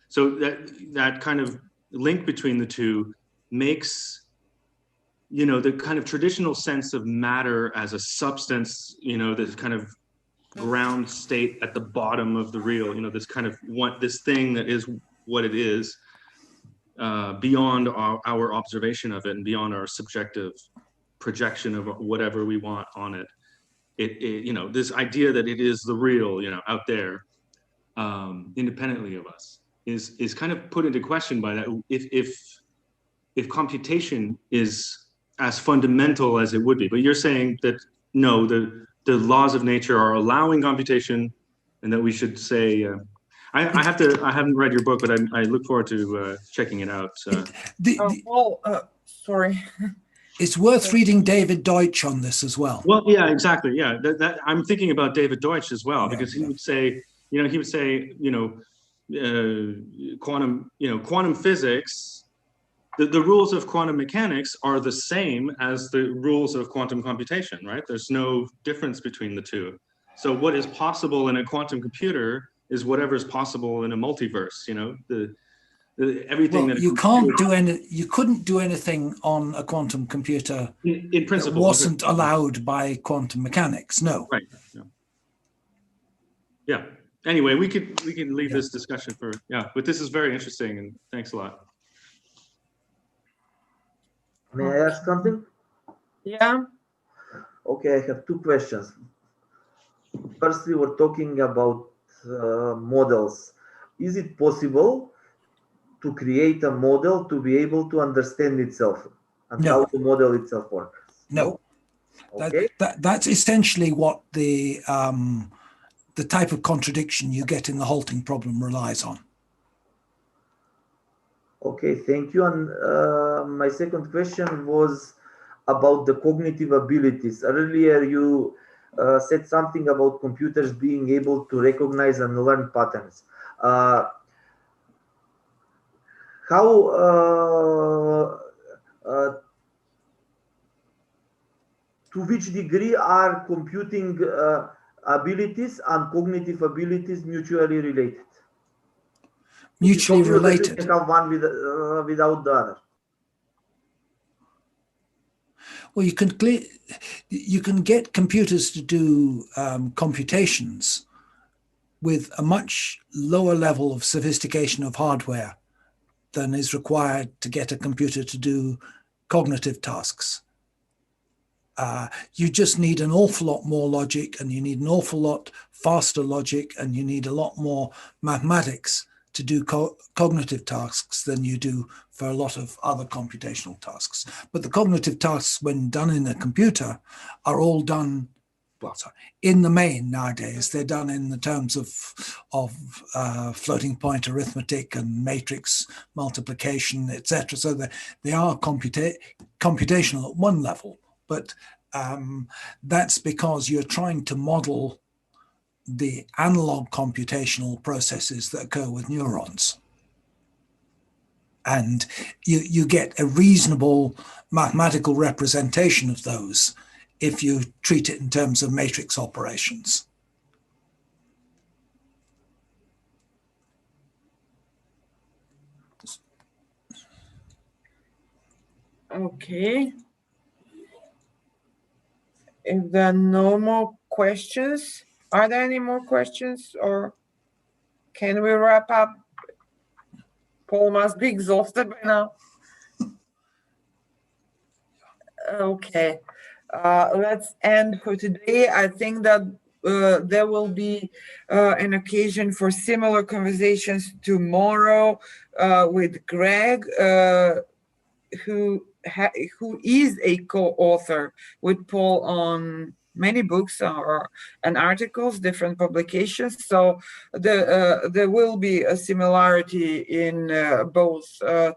so that kind of link between the two makes, the kind of traditional sense of matter as a substance, this kind of ground state at the bottom of the real, this kind of this thing that is what it is, beyond our observation of it and beyond our subjective projection of whatever we want on it. This idea that it is the real, out there, independently of us, is kind of put into question by that. If computation is as fundamental as it would be, but you're saying that no, the laws of nature are allowing computation, and that we should say, I haven't read your book, but I look forward to checking it out. Sorry. It's worth reading David Deutsch on this as well. Well, yeah, exactly. Yeah, I'm thinking about David Deutsch as well, because he would say, quantum physics the rules of quantum mechanics are the same as the rules of quantum computation, right? There's no difference between the two. So what is possible in a quantum computer is whatever is possible in a multiverse, you know, everything well, that you couldn't do anything on a quantum computer in principle that wasn't allowed by quantum mechanics. No. Right. Yeah. Anyway, we can leave this discussion for, but this is very interesting, and thanks a lot. May I ask something? Yeah. Okay, I have two questions. Firstly, we're talking about models. Is it possible to create a model to be able to understand itself and how the model itself works? No. Okay. That's essentially what the type of contradiction you get in the halting problem relies on. Okay, thank you. And my second question was about the cognitive abilities. Earlier, you said something about computers being able to recognize and learn patterns. To which degree are computing abilities and cognitive abilities mutually related? Mutually related. You can have one without the other. Well, you can get computers to do computations with a much lower level of sophistication of hardware than is required to get a computer to do cognitive tasks. You just need an awful lot more logic, and you need an awful lot faster logic, and you need a lot more mathematics to do cognitive tasks than you do for a lot of other computational tasks. But the cognitive tasks, when done in a computer, are all done, well, sorry, in the main nowadays. They're done in the terms of floating point arithmetic and matrix multiplication, etc. So they are computational at one level, but that's because you're trying to model the analog computational processes that occur with neurons. And you get a reasonable mathematical representation of those if you treat it in terms of matrix operations. Okay. If there are no more questions, are there any more questions, or can we wrap up? Paul must be exhausted by now. Okay, let's end for today. I think that there will be an occasion for similar conversations tomorrow with Greg, who is a co-author with Paul on many books and articles, different publications. So there will be a similarity in both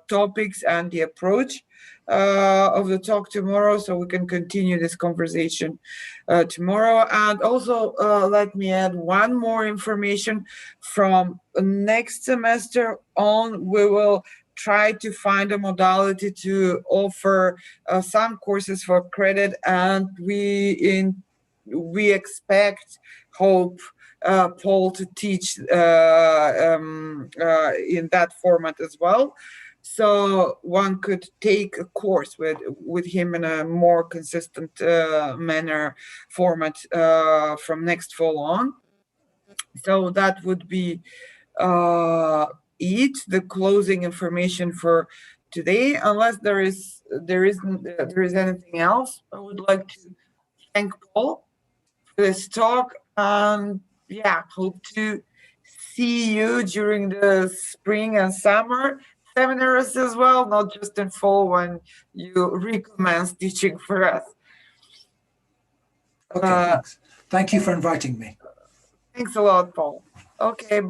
topics and the approach of the talk tomorrow, so we can continue this conversation tomorrow. And also let me add one more information. From next semester on, we will try to find a modality to offer some courses for credit, and we expect, hope, Paul to teach in that format as well. So one could take a course with him in a more consistent format from next fall on. So that would be the closing information for today. Unless there is anything else, I would like to thank Paul for this talk, and hope to see you during the spring and summer seminars as well, not just in fall when you recommence teaching for us. Okay, thanks. Thank you for inviting me. Thanks a lot, Paul. Okay, bye.